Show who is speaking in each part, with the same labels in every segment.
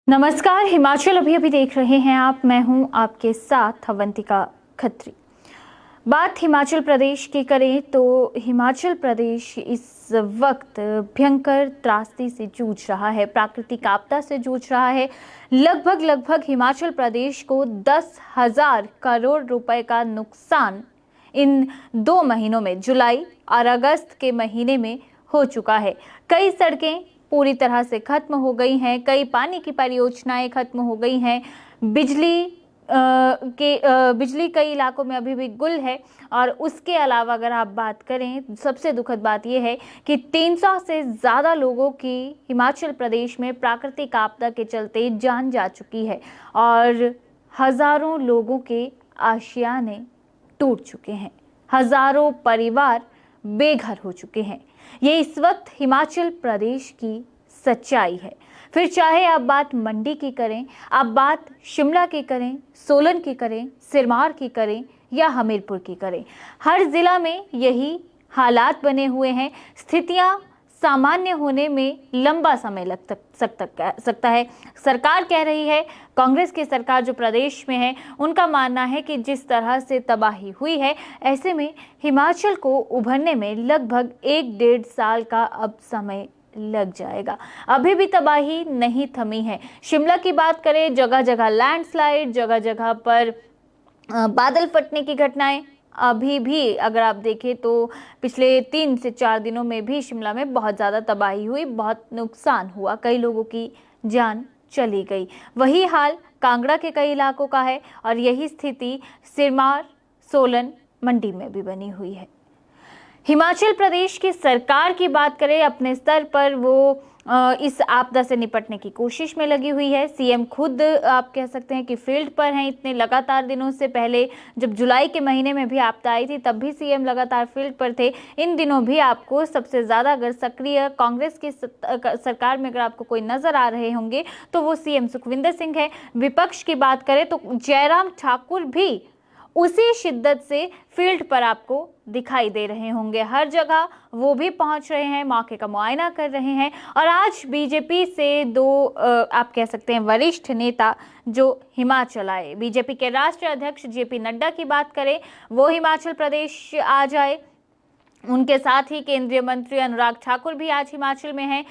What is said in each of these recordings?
Speaker 1: नमस्कार। हिमाचल अभी देख रहे हैं आप। मैं हूं आपके साथ अवंतिका खत्री। बात हिमाचल प्रदेश की करें तो हिमाचल प्रदेश इस वक्त भयंकर त्रासदी से जूझ रहा है, प्राकृतिक आपदा से जूझ रहा है। लगभग हिमाचल प्रदेश को 10,000 करोड़ रुपए का नुकसान इन 2 महीनों में, जुलाई और अगस्त के महीने में हो चुका है। कई सड़कें पूरी तरह से खत्म हो गई हैं, कई पानी की परियोजनाएं खत्म हो गई हैं, बिजली कई इलाकों में अभी भी गुल है। और उसके अलावा अगर आप बात करें, सबसे दुखद बात यह है कि 300 से ज़्यादा लोगों की हिमाचल प्रदेश में प्राकृतिक आपदा के चलते जान जा चुकी है और हज़ारों लोगों के आशियाने टूट चुके हैं, हज़ारों परिवार बेघर हो चुके हैं। ये इस वक्त हिमाचल प्रदेश की सच्चाई है। फिर चाहे आप बात मंडी की करें, आप बात शिमला की करें, सोलन की करें, सिरमौर की करें या हमीरपुर की करें, हर जिला में यही हालात बने हुए हैं। स्थितियां सामान्य होने में लंबा समय लग सकता है। सरकार कह रही है, कांग्रेस की सरकार जो प्रदेश में है, उनका मानना है कि जिस तरह से तबाही हुई है, ऐसे में हिमाचल को उभरने में लगभग 1-1.5 साल का अब समय लग जाएगा। अभी भी तबाही नहीं थमी है। शिमला की बात करें, जगह जगह लैंडस्लाइड, जगह जगह पर बादल फटने की घटनाएं अभी भी अगर आप देखें तो पिछले 3 से 4 दिनों में भी शिमला में बहुत ज़्यादा तबाही हुई, बहुत नुकसान हुआ, कई लोगों की जान चली गई। वही हाल कांगड़ा के कई इलाकों का है और यही स्थिति सिरमौर, सोलन, मंडी में भी बनी हुई है। हिमाचल प्रदेश की सरकार की बात करें, अपने स्तर पर वो इस आपदा से निपटने की कोशिश में लगी हुई है। सीएम खुद आप कह सकते हैं कि फील्ड पर हैं। इतने लगातार दिनों से पहले जब जुलाई के महीने में भी आपदा आई थी, तब भी सीएम लगातार फील्ड पर थे। इन दिनों भी आपको सबसे ज़्यादा अगर सक्रिय कांग्रेस की सरकार में अगर आपको कोई नज़र आ रहे होंगे तो वो सीएम सुखविंदर सिंह है। विपक्ष की बात करें तो जयराम ठाकुर भी उसी शिद्दत से फील्ड पर आपको दिखाई दे रहे होंगे। हर जगह वो भी पहुंच रहे हैं, मौके का मुआयना कर रहे हैं। और आज बीजेपी से 2 आप कह सकते हैं वरिष्ठ नेता जो हिमाचल आए, बीजेपी के राष्ट्रीय अध्यक्ष जेपी नड्डा की बात करें, वो हिमाचल प्रदेश आ जाए। उनके साथ ही केंद्रीय मंत्री अनुराग ठाकुर भी आज हिमाचल में हैं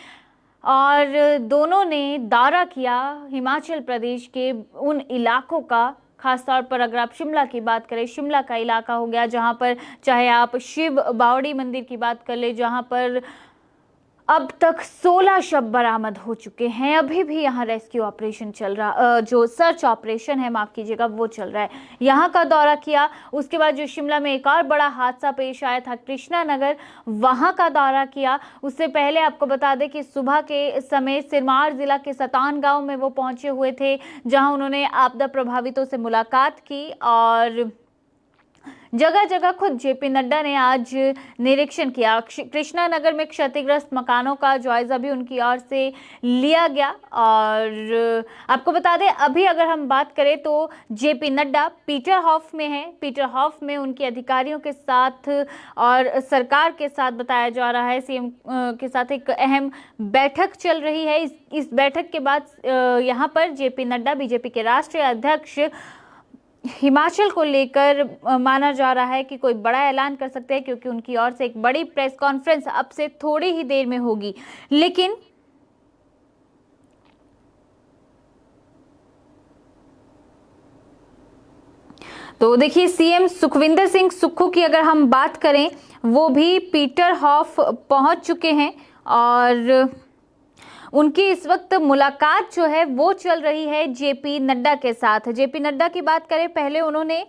Speaker 1: और दोनों ने दौरा किया हिमाचल प्रदेश के उन इलाकों का। खासतौर पर अगर आप शिमला की बात करें, शिमला का इलाका हो गया जहां पर चाहे आप शिव बावड़ी मंदिर की बात कर ले, जहां पर अब तक 16 शव बरामद हो चुके हैं। अभी भी यहाँ रेस्क्यू ऑपरेशन चल रहा, जो सर्च ऑपरेशन है, माफ कीजिएगा, वो चल रहा है। यहाँ का दौरा किया। उसके बाद जो शिमला में एक और बड़ा हादसा पेश आया था, कृष्णा नगर, वहाँ का दौरा किया। उससे पहले आपको बता दें कि सुबह के समय सिरमौर जिला के सतान गांव में वो पहुंचे हुए थे, जहां उन्होंने आपदा प्रभावितों से मुलाकात की और जगह जगह खुद जेपी नड्डा ने आज निरीक्षण किया। कृष्णा नगर में क्षतिग्रस्त मकानों का जायजा भी उनकी ओर से लिया गया। और आपको बता दें, अभी अगर हम बात करें तो जेपी नड्डा पीटरहॉफ में है। पीटरहॉफ में उनके अधिकारियों के साथ और सरकार के साथ बताया जा रहा है, सीएम के साथ एक अहम बैठक चल रही है। इस बैठक के बाद यहाँ पर जेपी नड्डा, बीजेपी के राष्ट्रीय अध्यक्ष, हिमाचल को लेकर माना जा रहा है कि कोई बड़ा ऐलान कर सकते हैं, क्योंकि उनकी ओर से एक बड़ी प्रेस कॉन्फ्रेंस अब से थोड़ी ही देर में होगी। लेकिन तो देखिए, सीएम सुखविंदर सिंह सुक्खू की अगर हम बात करें, वो भी पीटरहॉफ पहुंच चुके हैं और उनकी इस वक्त मुलाकात जो है वो चल रही है जेपी नड्डा के साथ। जेपी नड्डा की बात करें, पहले उन्होंने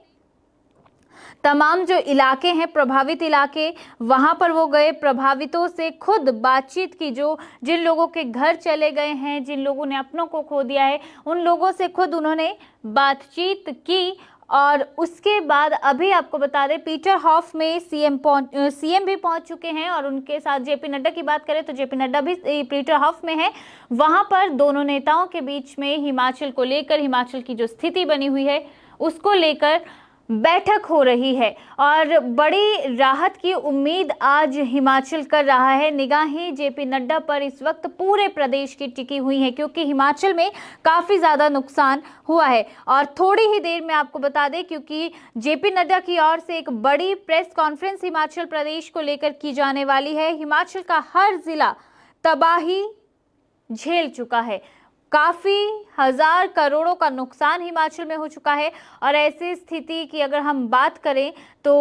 Speaker 1: तमाम जो इलाके हैं, प्रभावित इलाके, वहां पर वो गए, प्रभावितों से खुद बातचीत की। जो जिन लोगों के घर चले गए हैं, जिन लोगों ने अपनों को खो दिया है, उन लोगों से खुद उन्होंने बातचीत की। और उसके बाद अभी आपको बता दें, पीटरहॉफ में सीएम भी पहुंच चुके हैं और उनके साथ जेपी नड्डा की बात करें तो जेपी नड्डा भी पीटरहॉफ में है। वहां पर दोनों नेताओं के बीच में हिमाचल को लेकर, हिमाचल की जो स्थिति बनी हुई है उसको लेकर बैठक हो रही है और बड़ी राहत की उम्मीद आज हिमाचल कर रहा है। निगाहें जेपी नड्डा पर इस वक्त पूरे प्रदेश की टिकी हुई हैं क्योंकि हिमाचल में काफ़ी ज़्यादा नुकसान हुआ है। और थोड़ी ही देर में आपको बता दें, क्योंकि जेपी नड्डा की ओर से एक बड़ी प्रेस कॉन्फ्रेंस हिमाचल प्रदेश को लेकर की जाने वाली है। हिमाचल का हर जिला तबाही झेल चुका है, काफ़ी हजार करोड़ों का नुकसान हिमाचल में हो चुका है और ऐसी स्थिति की अगर हम बात करें तो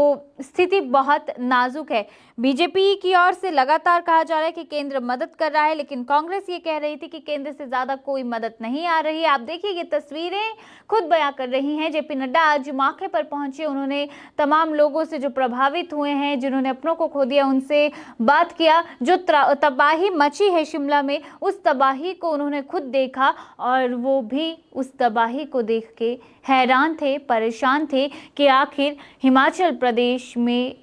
Speaker 1: स्थिति बहुत नाजुक है। बीजेपी की ओर से लगातार कहा जा रहा है कि केंद्र मदद कर रहा है, लेकिन कांग्रेस ये कह रही थी कि केंद्र से ज़्यादा कोई मदद नहीं आ रही है। आप देखिए, ये तस्वीरें खुद बयां कर रही हैं। जेपी नड्डा आज मौके पर पहुंचे, उन्होंने तमाम लोगों से जो प्रभावित हुए हैं, जिन्होंने अपनों को खो दिया, उनसे बात किया। जो तबाही मची है शिमला में, उस तबाही को उन्होंने खुद देखा और वो भी उस तबाही को देख के हैरान थे, परेशान थे कि आखिर हिमाचल प्रदेश में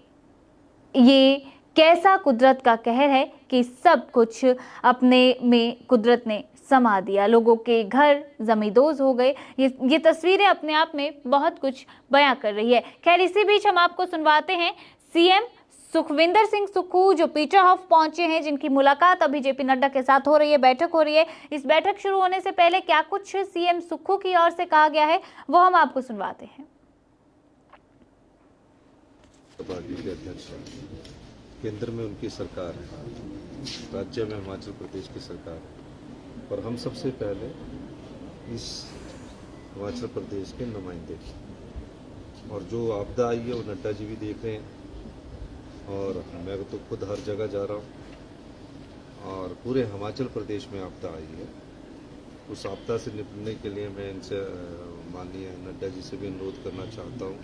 Speaker 1: ये कैसा कुदरत का कहर है कि सब कुछ अपने में कुदरत ने समा दिया। लोगों के घर जमींदोज हो गए। ये तस्वीरें अपने आप में बहुत कुछ बयां कर रही है। खैर, इसी बीच हम आपको सुनवाते हैं सीएम सुखविंदर सिंह सुक्खू जो पीटरहॉफ पहुंचे हैं, जिनकी मुलाकात अभी जेपी नड्डा के साथ हो रही है, बैठक हो रही है। इस बैठक शुरू होने से पहले क्या कुछ सीएम सुक्खू की ओर से कहा गया है वो हम आपको सुनवाते हैं।
Speaker 2: केंद्र में उनकी सरकार है, राज्य में हिमाचल प्रदेश की सरकार है, पर हम सबसे पहले इस हिमाचल प्रदेश के नुमाइंदे, और जो आपदा आई है वो नड्डा जी भी देख रहे हैं और मैं तो खुद हर जगह जा रहा हूँ और पूरे हिमाचल प्रदेश में आपदा आई है। उस आपदा से निपटने के लिए मैं इनसे माननीय नड्डा जी से भी अनुरोध करना चाहता हूँ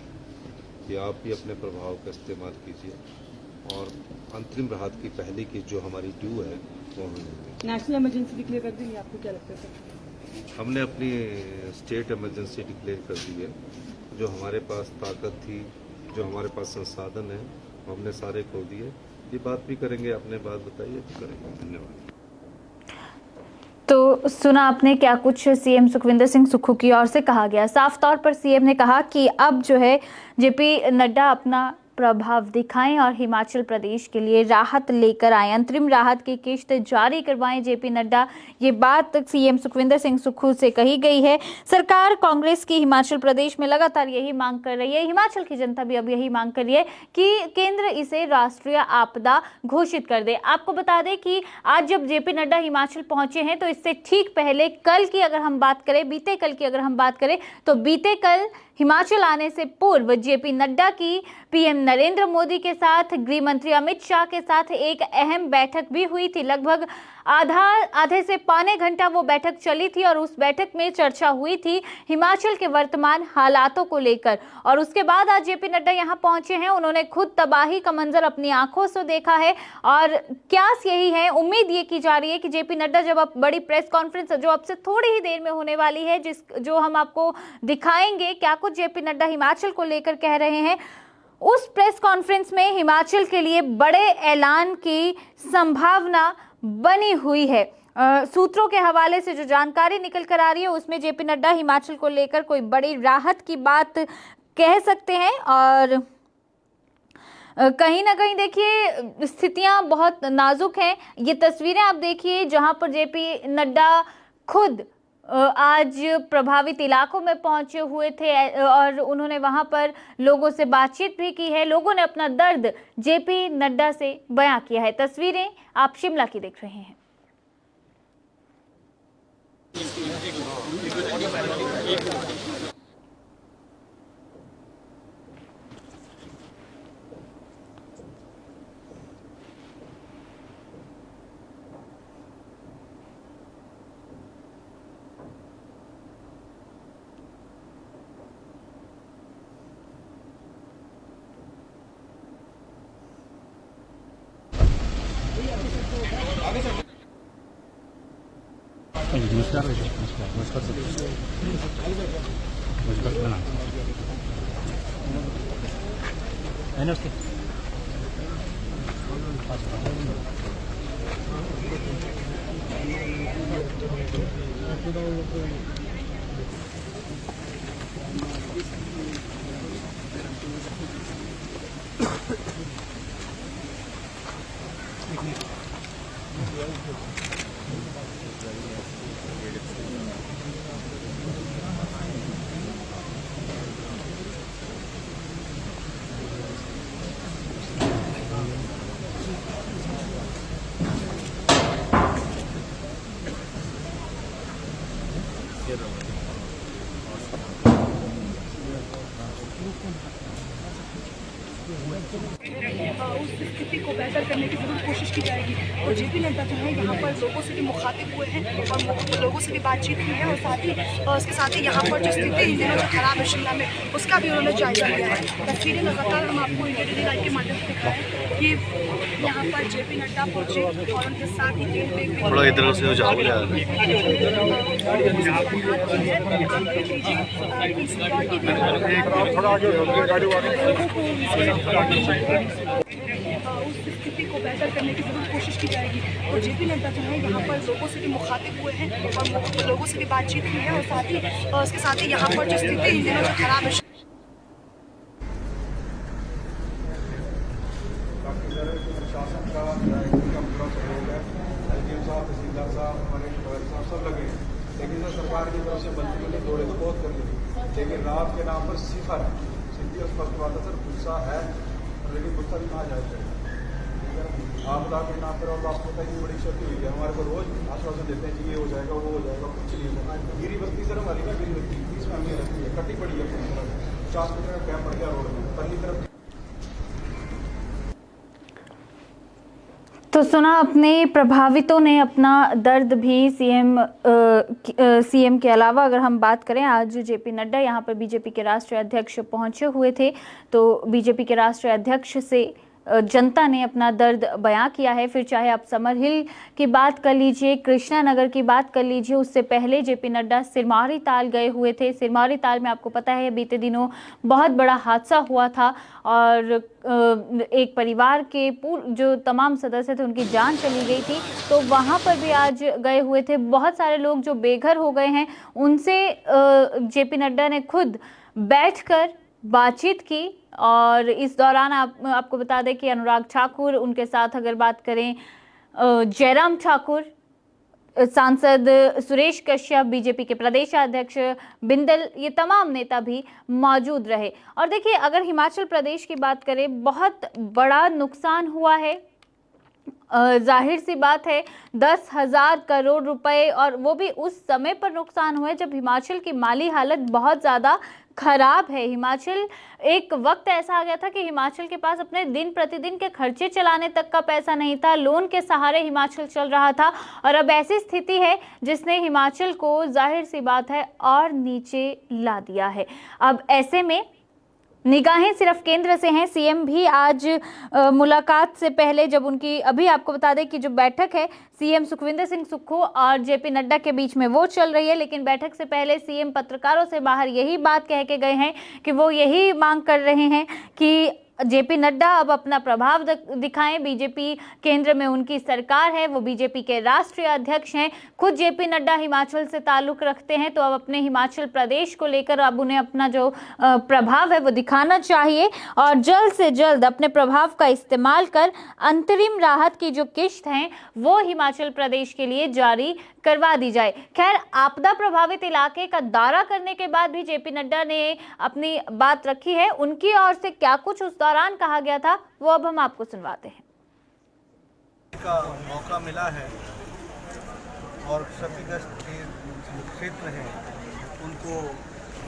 Speaker 2: कि आप भी अपने प्रभाव का इस्तेमाल कीजिए और अंतरिम राहत की पहली की जो हमारी ड्यू है वो हमें
Speaker 3: नेशनल इमरजेंसी डिक्लेयर कर देंगे। आपको क्या लगता है सर?
Speaker 2: हमने अपनी स्टेट इमरजेंसी डिक्लेयर कर दी है। जो हमारे पास ताकत थी, जो हमारे पास संसाधन है, हमने सारे खो दिए। ये बात भी करेंगे, आपने बात बताइए तो करेंगे। धन्यवाद।
Speaker 1: तो सुना आपने क्या कुछ सीएम सुखविंदर सिंह सुक्खू की ओर से कहा गया। साफ तौर पर सीएम ने कहा कि अब जो है जेपी नड्डा अपना प्रभाव दिखाएं और हिमाचल प्रदेश के लिए राहत लेकर आए, अंतरिम राहत की किश्त जारी करवाएं जेपी नड्डा। ये बात सीएम सुखविंदर सिंह सुक्खू से कही गई है। सरकार कांग्रेस की हिमाचल प्रदेश में लगातार यही मांग कर रही है, हिमाचल की जनता भी अब यही मांग कर रही है कि केंद्र इसे राष्ट्रीय आपदा घोषित कर दे। आपको बता दें कि आज जब जेपी नड्डा हिमाचल पहुंचे हैं तो इससे ठीक पहले कल की अगर हम बात करें, बीते कल की अगर हम बात करें तो बीते कल हिमाचल आने से पूर्व जेपी नड्डा की पीएम नरेंद्र मोदी के साथ, गृह मंत्री अमित शाह के साथ एक अहम बैठक भी हुई थी। लगभग आधे से पौने घंटा वो बैठक चली थी और उस बैठक में चर्चा हुई थी हिमाचल के वर्तमान हालातों को लेकर। और उसके बाद आज जेपी नड्डा यहाँ पहुंचे हैं, उन्होंने खुद तबाही का मंजर अपनी आंखों से देखा है और क्यास यही है, उम्मीद ये की जा रही है कि जेपी नड्डा जब अब बड़ी प्रेस कॉन्फ्रेंस जो अब से थोड़ी ही देर में होने वाली है, जो हम आपको दिखाएंगे क्या कुछ जेपी नड्डा हिमाचल को लेकर कह रहे हैं, उस प्रेस कॉन्फ्रेंस में हिमाचल के लिए बड़े ऐलान की संभावना बनी हुई है। सूत्रों के हवाले से जो जानकारी निकल कर आ रही है उसमें जेपी नड्डा हिमाचल को लेकर कोई बड़ी राहत की बात कह सकते हैं। और कहीं ना कहीं देखिए स्थितियां बहुत नाजुक हैं। ये तस्वीरें आप देखिए जहां पर जेपी नड्डा खुद आज प्रभावित इलाकों में पहुंचे हुए थे और उन्होंने वहां पर लोगों से बातचीत भी की है। लोगों ने अपना दर्द जेपी नड्डा से बयां किया है। तस्वीरें आप शिमला की देख रहे हैं।
Speaker 4: नमस्कार नमस्कार नमस्कार
Speaker 3: उस स्थिति को बेहतर करने की जरूर कोशिश की जाएगी। और जेपी नड्डा जो है यहाँ पर लोगों से भी मुखातिब हुए हैं और लोगों से भी बातचीत की है और उसके साथ ही यहाँ पर जो स्थिति इन दिनों जो खराब है शिमला में, उसका भी उन्होंने जायजा लिया है। तस्वीरें लगातार हम आपको इंडिया लाइव के माध्यम से दिखाएं कि यहाँ पर जेपी नड्डा पहुँचे और उनके साथ ही
Speaker 2: थोड़ा इधर से
Speaker 3: उस स्थिति को बेहतर करने की जरूर कोशिश की जाएगी। और जेपी नड्डा जो है यहाँ पर लोगों से भी मुखातिब हुए हैं और लोगों से भी बातचीत की है और उसके साथ ही यहाँ पर जो स्थिति इन दिनों जो खराब है।
Speaker 5: प्रशासन का पूरा सहयोग है, एसडीएम साहब, तहसीलदार साहब, हमारे साहब सब लगे हैं। लेकिन सर सरकार की तरफ से मंत्री ने दौड़े तो बहुत कर ली, लेकिन रात के नाम पर सिफर है। सीधी और स्पष्ट बात है सर, गुस्सा है, लेकिन गुस्सा भी कहा जाए। आपदा के नाम पर और आपको पता है कि बड़ी क्षति हुई है। हमारे को रोज आश्वासन देते हैं कि ये हो जाएगा, वो हो जाएगा, कुछ नहीं होगा। गिरी बस्ती सर हमारी ना, गिरी बस्ती 30 फैमिली रहती है, कटी पड़ी है पूरी तरह, 50 मीटर का गैप पड़ गया रोड में, पहली तरफ।
Speaker 1: तो सुना अपने प्रभावितों ने अपना दर्द भी सीएम के अलावा अगर हम बात करें, आज जेपी नड्डा यहाँ पर बीजेपी के राष्ट्रीय अध्यक्ष पहुंचे हुए थे। तो बीजेपी के राष्ट्रीय अध्यक्ष से जनता ने अपना दर्द बयां किया है। फिर चाहे आप समर हिल की बात कर लीजिए, कृष्णा नगर की बात कर लीजिए, उससे पहले जेपी नड्डा सिरमौरी ताल गए हुए थे। सिरमौरी ताल में आपको पता है बीते दिनों बहुत बड़ा हादसा हुआ था और एक परिवार के जो तमाम सदस्य थे उनकी जान चली गई थी। तो वहाँ पर भी आज गए हुए थे। बहुत सारे लोग जो बेघर हो गए हैं उनसे जेपी नड्डा ने खुद बैठकर बातचीत की। और इस दौरान आपको बता दें कि अनुराग ठाकुर, उनके साथ अगर बात करें जयराम ठाकुर, सांसद सुरेश कश्यप, बीजेपी के प्रदेशाध्यक्ष बिंदल, ये तमाम नेता भी मौजूद रहे। और देखिए, अगर हिमाचल प्रदेश की बात करें, बहुत बड़ा नुकसान हुआ है। जाहिर सी बात है 10,000 करोड़ रुपए, और वो भी उस समय पर नुकसान हुए जब हिमाचल की माली हालत बहुत ज़्यादा खराब है। हिमाचल, एक वक्त ऐसा आ गया था कि हिमाचल के पास अपने दिन प्रतिदिन के खर्चे चलाने तक का पैसा नहीं था, लोन के सहारे हिमाचल चल रहा था। और अब ऐसी स्थिति है जिसने हिमाचल को जाहिर सी बात है और नीचे ला दिया है। अब ऐसे में निगाहें सिर्फ केंद्र से हैं। सीएम भी आज मुलाकात से पहले, जब उनकी अभी आपको बता दें कि जो बैठक है सीएम सुखविंदर सिंह सुक्खू और जेपी नड्डा के बीच में वो चल रही है, लेकिन बैठक से पहले सीएम पत्रकारों से बाहर यही बात कह के गए हैं कि वो यही मांग कर रहे हैं कि जेपी नड्डा अब अपना प्रभाव दिखाएं। बीजेपी केंद्र में उनकी सरकार है, वो बीजेपी के राष्ट्रीय अध्यक्ष हैं। खुद जेपी नड्डा हिमाचल से ताल्लुक रखते हैं, तो अब अपने हिमाचल प्रदेश को लेकर अब उन्हें अपना जो प्रभाव है वो दिखाना चाहिए और जल्द से जल्द अपने प्रभाव का इस्तेमाल कर अंतरिम राहत की जो किश्त हैं वो हिमाचल प्रदेश के लिए जारी करवा दी जाए। खैर, आपदा प्रभावित इलाके का दौरा करने के बाद भी जेपी नड्डा ने अपनी बात रखी है। उनकी ओर से क्या कुछ उस दौरान कहा गया था वो अब हम आपको सुनवाते हैं।
Speaker 5: का मौका मिला है और क्षतिग्रस्त क्षेत्र हैं उनको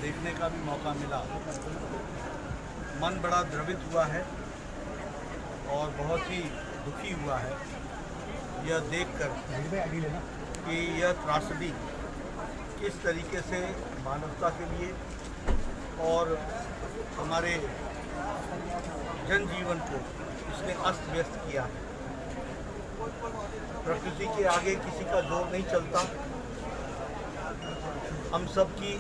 Speaker 5: देखने का भी मौका मिला। मन बड़ा द्रवित हुआ है और बहुत ही दुखी हुआ है यह देखकर कि यह त्रासदी किस तरीके से मानवता के लिए और हमारे जनजीवन को इसने अस्त व्यस्त किया है। प्रकृति के आगे किसी का जोर नहीं चलता। हम सब की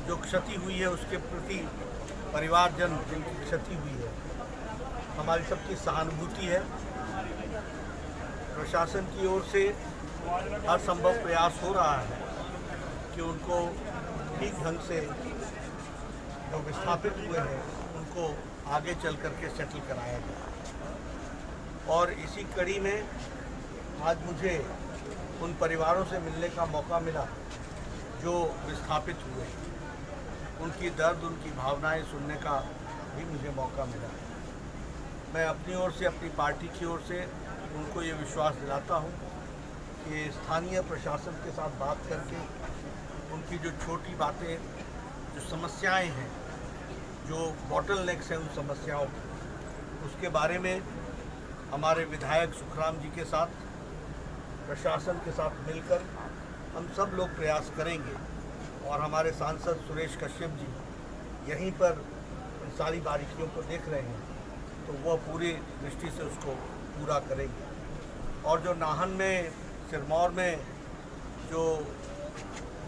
Speaker 5: जो क्षति हुई है उसके प्रति परिवारजन जिनकी क्षति हुई है, हमारी सबकी सहानुभूति है। प्रशासन की ओर से हर संभव प्रयास हो रहा है कि उनको ठीक ढंग से जो विस्थापित हुए हैं उनको आगे चल करके सेटल कराया जाए
Speaker 6: और इसी कड़ी में आज मुझे उन परिवारों से मिलने का मौका मिला जो विस्थापित हुए। उनकी दर्द, उनकी भावनाएं सुनने का भी मुझे मौका मिला। मैं अपनी ओर से, अपनी पार्टी की ओर से उनको ये विश्वास दिलाता हूँ कि स्थानीय प्रशासन के साथ बात करके उनकी जो छोटी बातें, जो समस्याएं हैं, जो बॉटलनेक्स हैं उन समस्याओं की, उसके बारे में हमारे विधायक सुखराम जी के साथ, प्रशासन के साथ मिलकर हम सब लोग प्रयास करेंगे। और हमारे सांसद सुरेश कश्यप जी यहीं पर उन सारी बारीकियों को देख रहे हैं, तो वह पूरी दृष्टि से उसको पूरा करेंगे। और जो नाहन में, सिरमौर में जो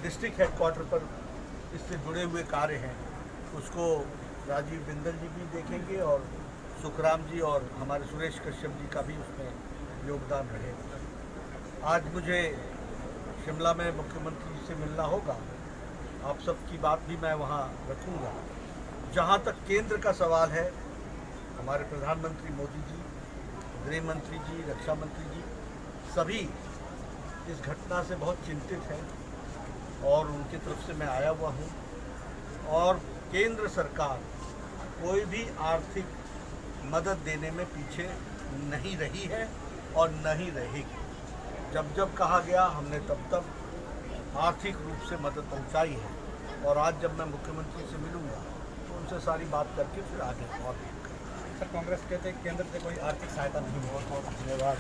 Speaker 6: डिस्ट्रिक्ट हेडक्वार्टर पर इससे जुड़े हुए कार्य हैं, उसको राजीव बिंदल जी भी देखेंगे और सुखराम जी और हमारे सुरेश कश्यप जी का भी उसमें योगदान रहेगा। आज मुझे शिमला में मुख्यमंत्री जी से मिलना होगा, आप सबकी बात भी मैं वहाँ रखूँगा। जहाँ तक केंद्र का सवाल है, हमारे प्रधानमंत्री मोदी जी, गृह मंत्री जी, रक्षा मंत्री जी सभी इस घटना से बहुत चिंतित हैं और उनकी तरफ से मैं आया हुआ हूँ। और केंद्र सरकार कोई भी आर्थिक मदद देने में पीछे नहीं रही है और नहीं रहेगी। जब जब कहा गया हमने तब तब आर्थिक रूप से मदद पहुंचाई है। और आज जब मैं मुख्यमंत्री से मिलूंगा तो उनसे सारी बात करके फिर आगे और
Speaker 4: सर, कांग्रेस कहते हैं केंद्र से कोई आर्थिक सहायता नहीं हो। बहुत धन्यवाद।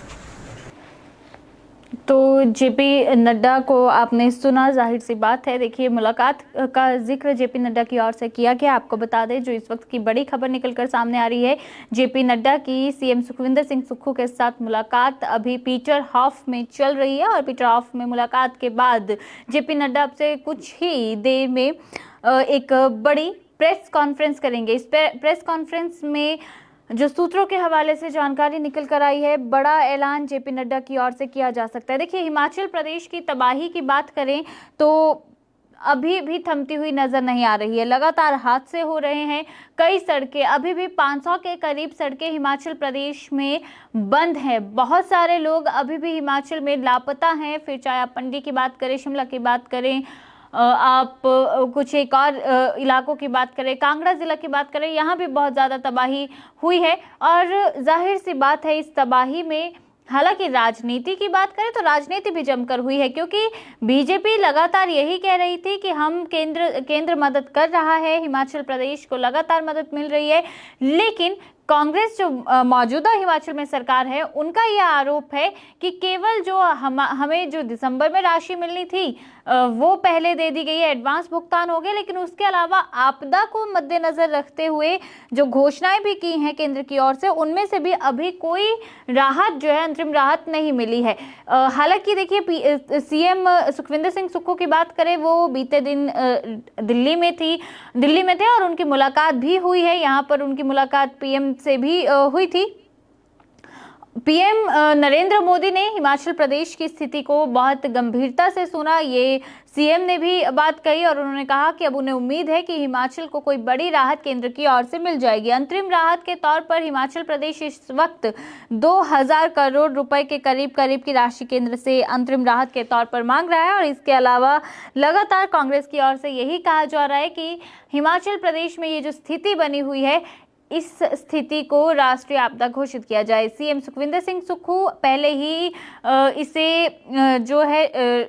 Speaker 1: तो जेपी नड्डा को आपने सुना, जाहिर सी बात है। देखिए, मुलाकात का जिक्र जेपी नड्डा की ओर से किया गया। आपको बता दें, जो इस वक्त की बड़ी खबर निकलकर सामने आ रही है, जेपी नड्डा की सीएम सुखविंदर सिंह सुक्खू के साथ मुलाकात अभी पीटर हाफ में चल रही है। और पीटर हाफ में मुलाकात के बाद जेपी नड्डा से कुछ ही देर में एक बड़ी प्रेस कॉन्फ्रेंस करेंगे। इस प्रेस कॉन्फ्रेंस में जो सूत्रों के हवाले से जानकारी निकल कर आई है, बड़ा ऐलान जेपी नड्डा की ओर से किया जा सकता है। देखिए, हिमाचल प्रदेश की तबाही की बात करें तो अभी भी थमती हुई नजर नहीं आ रही है। लगातार हादसे हो रहे हैं। कई सड़कें, अभी भी 500 के करीब सड़कें हिमाचल प्रदेश में बंद हैं। बहुत सारे लोग अभी भी हिमाचल में लापता हैं। फिर चाहे आप मंडी की बात करें, शिमला की बात करें, आप कुछ एक और इलाकों की बात करें, कांगड़ा जिला की बात करें, यहाँ भी बहुत ज़्यादा तबाही हुई है। और जाहिर सी बात है, इस तबाही में हालांकि राजनीति की बात करें तो राजनीति भी जमकर हुई है, क्योंकि बीजेपी लगातार यही कह रही थी कि हम केंद्र मदद कर रहा है, हिमाचल प्रदेश को लगातार मदद मिल रही है। लेकिन कांग्रेस जो मौजूदा हिमाचल में सरकार है, उनका यह आरोप है कि केवल जो हमें जो दिसंबर में राशि मिलनी थी वो पहले दे दी गई है, एडवांस भुगतान हो गया, लेकिन उसके अलावा आपदा को मद्देनजर रखते हुए जो घोषणाएं भी की हैं केंद्र की ओर से, उनमें से भी अभी कोई राहत जो है, अंतरिम राहत नहीं मिली है। हालांकि देखिए, सीएम सुखविंदर सिंह सुक्खू की बात करें, वो बीते दिन दिल्ली में थे और उनकी मुलाकात भी हुई है। यहाँ पर उनकी मुलाकात पीएम से भी हुई थी। पीएम नरेंद्र मोदी ने हिमाचल प्रदेश की स्थिति को बहुत गंभीरता से सुना। ये सीएम ने भी बात कही और उन्होंने कहा कि अब उन्हें उम्मीद है कि हिमाचल को कोई बड़ी राहत केंद्र की ओर से मिल जाएगी। अंतरिम राहत के तौर पर हिमाचल प्रदेश इस वक्त 2000 करोड़ रुपए के करीब की राशि केंद्र से अंतरिम राहत के तौर पर मांग रहा है। और इसके अलावा लगातार कांग्रेस की ओर से यही कहा जा रहा है कि हिमाचल प्रदेश में ये जो स्थिति बनी हुई है, इस स्थिति को राष्ट्रीय आपदा घोषित किया जाए। सीएम सुखविंदर सिंह सुक्खू पहले ही इसे जो है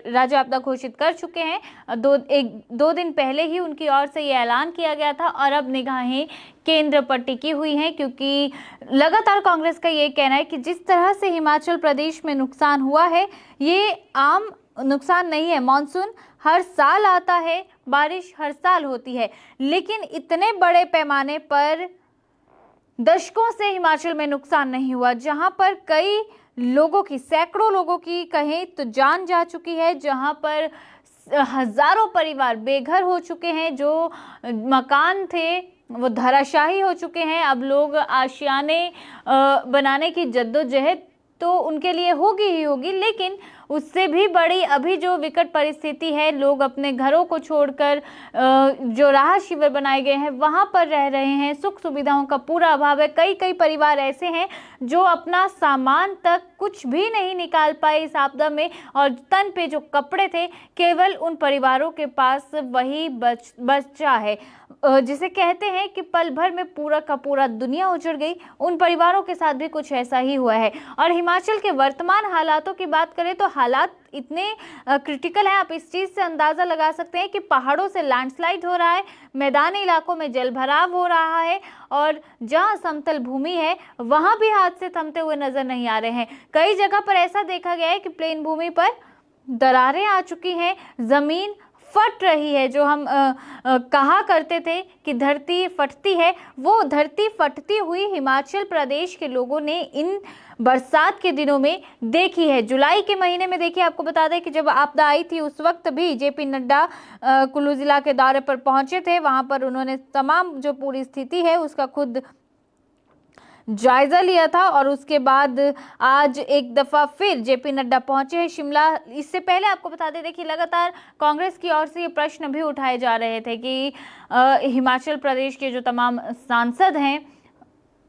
Speaker 1: राज्य आपदा घोषित कर चुके हैं। दो दिन पहले ही उनकी ओर से ये ऐलान किया गया था और अब निगाहें केंद्र पर टिकी हुई हैं, क्योंकि लगातार कांग्रेस का ये कहना है कि जिस तरह से हिमाचल प्रदेश में नुकसान हुआ है, ये आम नुकसान नहीं है। मॉनसून हर साल आता है, बारिश हर साल होती है, लेकिन इतने बड़े पैमाने पर दशकों से हिमाचल में नुकसान नहीं हुआ, जहां पर कई लोगों की, सैकड़ों लोगों की कहें तो जान जा चुकी है, जहां पर हजारों परिवार बेघर हो चुके हैं, जो मकान थे वो धराशायी हो चुके हैं। अब लोग आशियाने बनाने की जद्दोजहद तो उनके लिए होगी ही होगी, लेकिन उससे भी बड़ी अभी जो विकट परिस्थिति है, लोग अपने घरों को छोड़कर जो राहत शिविर बनाए गए हैं वहां पर रह रहे हैं। सुख सुविधाओं का पूरा अभाव है। कई कई परिवार ऐसे हैं जो अपना सामान तक कुछ भी नहीं निकाल पाए इस आपदा में, और तन पे जो कपड़े थे केवल उन परिवारों के पास वही बचा है। जिसे कहते हैं कि पल भर में पूरा का पूरा दुनिया उजड़ गई, उन परिवारों के साथ भी कुछ ऐसा ही हुआ है। और हिमाचल के वर्तमान हालातों की बात करें तो हालात इतने क्रिटिकल हैं, आप इस चीज़ से अंदाज़ा लगा सकते हैं कि पहाड़ों से लैंडस्लाइड हो रहा है, मैदानी इलाकों में जलभराव हो रहा है, और जहां समतल भूमि है वहां भी हादसे थमते हुए नजर नहीं आ रहे हैं। कई जगह पर ऐसा देखा गया है कि प्लेन भूमि पर दरारें आ चुकी हैं, ज़मीन फट रही है। जो हम कहा करते थे कि धरती फटती है, वो धरती फटती हुई हिमाचल प्रदेश के लोगों ने इन बरसात के दिनों में देखी है। जुलाई के महीने में देखिए, आपको बता दें कि जब आपदा आई थी उस वक्त भी जेपी नड्डा कुल्लू जिला के दौरे पर पहुंचे थे। वहां पर उन्होंने तमाम जो पूरी स्थिति है उसका खुद जायजा लिया था, और उसके बाद आज एक दफा फिर जेपी नड्डा पहुंचे हैं शिमला। इससे पहले आपको बता दें, देखिए लगातार कांग्रेस की ओर से ये प्रश्न भी उठाए जा रहे थे कि हिमाचल प्रदेश के जो तमाम सांसद हैं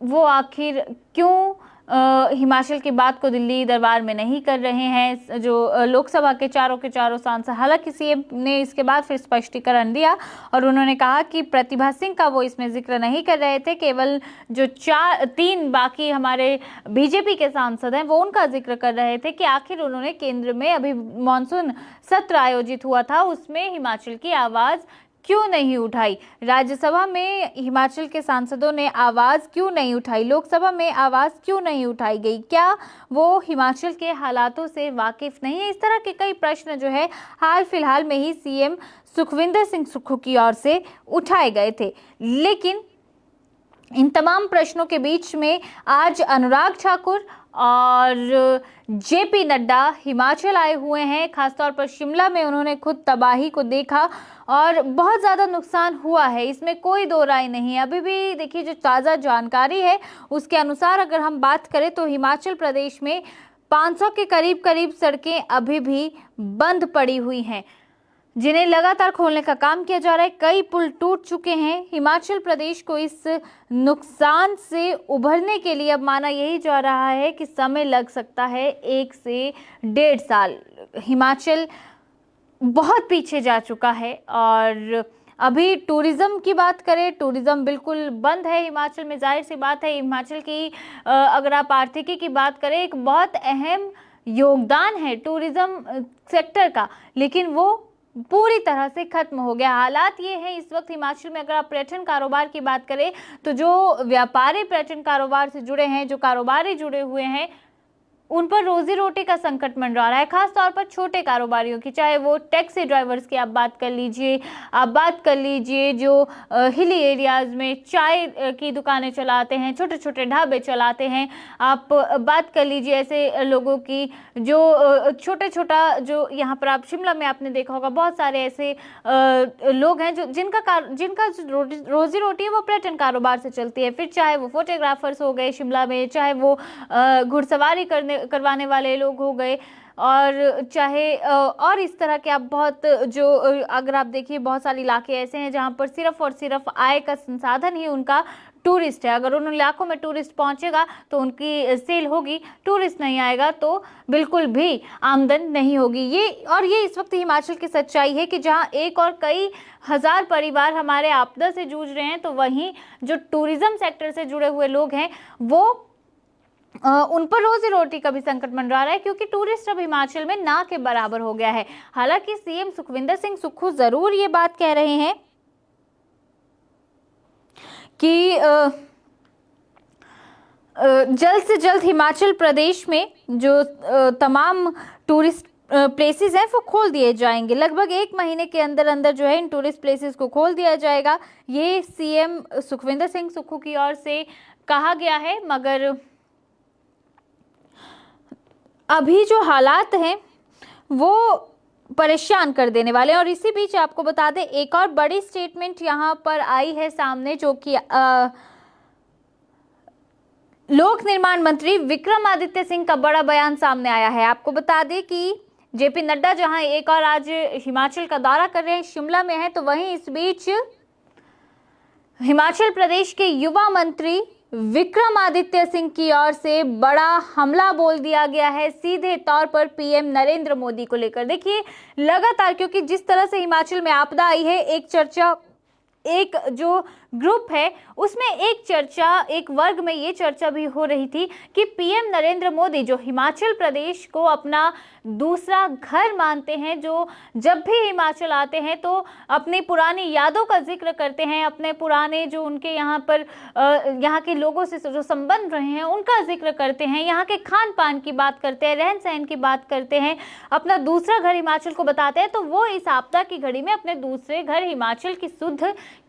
Speaker 1: वो आखिर क्यों हिमाचल की बात को दिल्ली दरबार में नहीं कर रहे हैं। जो लोकसभा के चारों सांसद, हालांकि सीएम ने इसके बाद फिर स्पष्टीकरण दिया और उन्होंने कहा कि प्रतिभा सिंह का वो इसमें जिक्र नहीं कर रहे थे, केवल जो 3 बाकी हमारे बीजेपी के सांसद हैं वो उनका जिक्र कर रहे थे कि आखिर उन्होंने केंद्र में अभी मॉनसून सत्र आयोजित हुआ था, उसमें हिमाचल की आवाज़ क्यों नहीं उठाई। राज्यसभा में हिमाचल के सांसदों ने आवाज़ क्यों नहीं उठाई, लोकसभा में आवाज़ क्यों नहीं उठाई गई, क्या वो हिमाचल के हालातों से वाकिफ नहीं है। इस तरह के कई प्रश्न जो है हाल फिलहाल में ही सीएम सुखविंदर सिंह सुक्खू की ओर से उठाए गए थे। लेकिन इन तमाम प्रश्नों के बीच में आज अनुराग ठाकुर और जेपी नड्डा हिमाचल आए हुए हैं। खासतौर पर शिमला में उन्होंने खुद तबाही को देखा और बहुत ज़्यादा नुकसान हुआ है, इसमें कोई दो राय नहीं है। अभी भी देखिए, जो ताज़ा जानकारी है उसके अनुसार अगर हम बात करें तो हिमाचल प्रदेश में 500 के करीब सड़कें अभी भी बंद पड़ी हुई हैं, जिन्हें लगातार खोलने का काम किया जा रहा है। कई पुल टूट चुके हैं। हिमाचल प्रदेश को इस नुकसान से उभरने के लिए अब माना यही जा रहा है कि समय लग सकता है 1 से 1.5 साल। हिमाचल बहुत पीछे जा चुका है और अभी टूरिज़्म की बात करें, टूरिज़्म बिल्कुल बंद है हिमाचल में। जाहिर सी बात है, हिमाचल की अगर आप आर्थिकी की बात करें, एक बहुत अहम योगदान है टूरिज़्म सेक्टर का, लेकिन वो पूरी तरह से खत्म हो गया। हालात ये है इस वक्त हिमाचल में, अगर आप पर्यटन कारोबार की बात करें तो जो व्यापारी पर्यटन कारोबार से जुड़े हैं, जो कारोबारी जुड़े हुए हैं, उन पर रोजी रोटी का संकट मंडरा रहा है। खास तौर पर छोटे कारोबारियों की, चाहे वो टैक्सी ड्राइवर्स की आप बात कर लीजिए, आप बात कर लीजिए जो हिली एरियाज़ में चाय की दुकानें चलाते हैं, छोटे छोटे ढाबे चलाते हैं, आप बात कर लीजिए ऐसे लोगों की जो छोटा जो यहाँ पर आप शिमला में आपने देखा होगा बहुत सारे ऐसे लोग हैं जो जिनका रोजी रोटी है वो पर्यटन कारोबार से चलती है। फिर चाहे वो फोटोग्राफर्स हो गए शिमला में, चाहे वो घुड़सवारी करवाने वाले लोग हो गए, और चाहे और इस तरह के आप बहुत जो अगर आप देखिए बहुत सारे इलाके ऐसे हैं जहां पर सिर्फ और सिर्फ आय का संसाधन ही उनका टूरिस्ट है। अगर उन इलाकों में टूरिस्ट पहुंचेगा तो उनकी सेल होगी, टूरिस्ट नहीं आएगा तो बिल्कुल भी आमदन नहीं होगी। ये इस वक्त हिमाचल की सच्चाई है कि जहां एक और कई हज़ार परिवार हमारे आपदा से जूझ रहे हैं, तो वहीं जो टूरिज्म सेक्टर से जुड़े हुए लोग हैं वो उन पर रोजी रोटी का भी संकट मंडरा रहा है, क्योंकि टूरिस्ट अब हिमाचल में ना के बराबर हो गया है। हालांकि सीएम सुखविंदर सिंह सुक्खू जरूर ये बात कह रहे हैं कि जल्द से जल्द हिमाचल प्रदेश में जो तमाम टूरिस्ट प्लेसेस हैं वो खोल दिए जाएंगे। लगभग 1 महीने के अंदर अंदर जो है इन टूरिस्ट प्लेसेस को खोल दिया जाएगा, ये सीएम सुखविंदर सिंह सुक्खू की ओर से कहा गया है। मगर अभी जो हालात हैं वो परेशान कर देने वाले हैं। और इसी बीच आपको बता दें एक और बड़ी स्टेटमेंट यहाँ पर आई है सामने, जो कि लोक निर्माण मंत्री विक्रमादित्य सिंह का बड़ा बयान सामने आया है। आपको बता दें कि जेपी नड्डा जहां एक और आज हिमाचल का दौरा कर रहे हैं, शिमला में है, तो वहीं इस बीच हिमाचल प्रदेश के युवा मंत्री विक्रमादित्य सिंह की ओर से बड़ा हमला बोल दिया गया है सीधे तौर पर पीएम नरेंद्र मोदी को लेकर। देखिए लगातार, क्योंकि जिस तरह से हिमाचल में आपदा आई है, एक चर्चा, एक जो ग्रुप है उसमें एक चर्चा, एक वर्ग में ये चर्चा भी हो रही थी कि पीएम नरेंद्र मोदी जो हिमाचल प्रदेश को अपना दूसरा घर मानते हैं, जो जब भी हिमाचल आते हैं तो अपनी पुरानी यादों का जिक्र करते हैं, अपने पुराने जो उनके यहाँ पर यहाँ के लोगों से जो संबंध रहे हैं उनका जिक्र करते हैं, यहाँ के खान पान की बात करते हैं, रहन सहन की बात करते हैं, अपना दूसरा घर हिमाचल को बताते हैं, तो वो इस आपदा की घड़ी में अपने दूसरे घर हिमाचल की सुध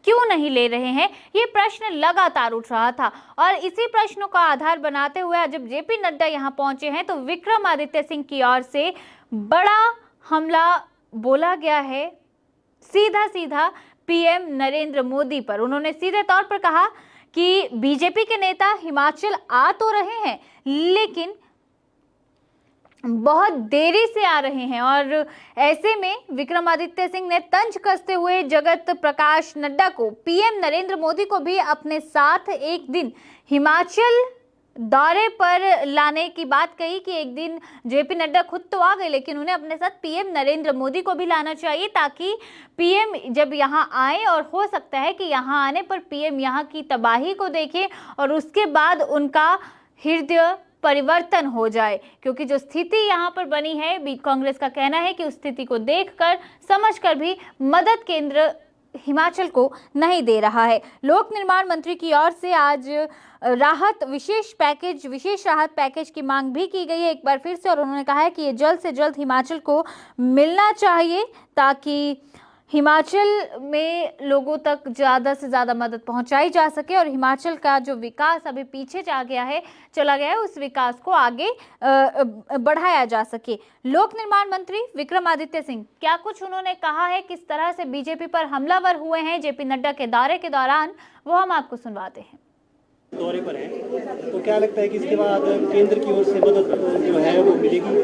Speaker 1: क्यों नहीं ले रहे हैं, ये प्रश्न लगातार उठ रहा था। और इसी प्रश्नों का आधार बनाते हुए जब जेपी नड्डा यहां पहुंचे हैं तो विक्रमादित्य सिंह की ओर से बड़ा हमला बोला गया है सीधा सीधा पीएम नरेंद्र मोदी पर। उन्होंने सीधे तौर पर कहा कि बीजेपी के नेता हिमाचल आ तो रहे हैं लेकिन बहुत देरी से आ रहे हैं, और ऐसे में विक्रमादित्य सिंह ने तंज कसते हुए जगत प्रकाश नड्डा को, पीएम नरेंद्र मोदी को भी अपने साथ एक दिन हिमाचल दौरे पर लाने की बात कही कि एक दिन जेपी नड्डा खुद तो आ गए लेकिन उन्हें अपने साथ पीएम नरेंद्र मोदी को भी लाना चाहिए, ताकि पीएम जब यहां आए, और हो सकता है कि यहां आने पर पीएम यहां की तबाही को देखे और उसके बाद उनका हृदय परिवर्तन हो जाए, क्योंकि जो स्थिति यहाँ पर बनी है, कांग्रेस का कहना है कि उस स्थिति को देखकर समझकर भी मदद केंद्र हिमाचल को नहीं दे रहा है। लोक निर्माण मंत्री की ओर से आज विशेष राहत पैकेज की मांग भी की गई है एक बार फिर से, और उन्होंने कहा है कि ये जल्द से जल्द हिमाचल को मिलना चाहिए ताकि हिमाचल में लोगों तक ज़्यादा से ज़्यादा मदद पहुंचाई जा सके और हिमाचल का जो विकास अभी पीछे चला गया है उस विकास को आगे बढ़ाया जा सके। लोक निर्माण मंत्री विक्रमादित्य सिंह, क्या कुछ उन्होंने कहा है, किस तरह से बीजेपी पर हमलावर हुए हैं जेपी नड्डा के दौरे के दौरान, वो हम आपको सुनवाते हैं।
Speaker 4: दौरे पर हैं तो क्या लगता है कि इसके बाद केंद्र की ओर से मदद जो है वो मिलेगी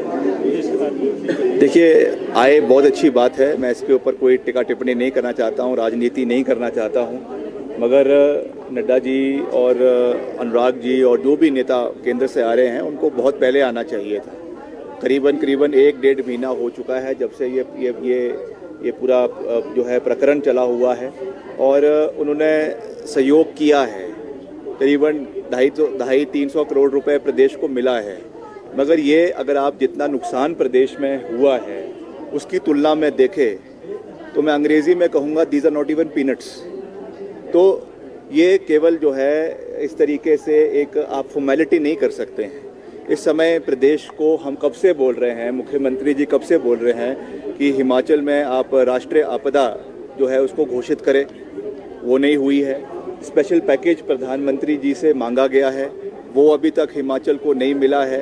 Speaker 4: इसके साथ?
Speaker 7: देखिए, आए बहुत अच्छी बात है, मैं इसके ऊपर कोई टिक्का टिप्पणी नहीं करना चाहता हूँ, राजनीति नहीं करना चाहता हूँ, मगर नड्डा जी और अनुराग जी और जो भी नेता केंद्र से आ रहे हैं उनको बहुत पहले आना चाहिए था। करीबन 1-1.5 महीना हो चुका है जब से ये पूरा जो है प्रकरण चला हुआ है, और उन्होंने सहयोग किया है। करीबन 250-300 करोड़ रुपए प्रदेश को मिला है, मगर ये अगर आप जितना नुकसान प्रदेश में हुआ है उसकी तुलना में देखें तो मैं अंग्रेजी में कहूँगा these are not even peanuts. तो ये केवल जो है इस तरीके से एक आप फॉर्मेलिटी नहीं कर सकते हैं। इस समय प्रदेश को हम कब से बोल रहे हैं, मुख्यमंत्री जी कब से बोल रहे हैं कि हिमाचल में आप राष्ट्रीय आपदा जो है उसको घोषित करें, वो नहीं हुई है। स्पेशल पैकेज प्रधानमंत्री जी से मांगा गया है, वो अभी तक हिमाचल को नहीं मिला है।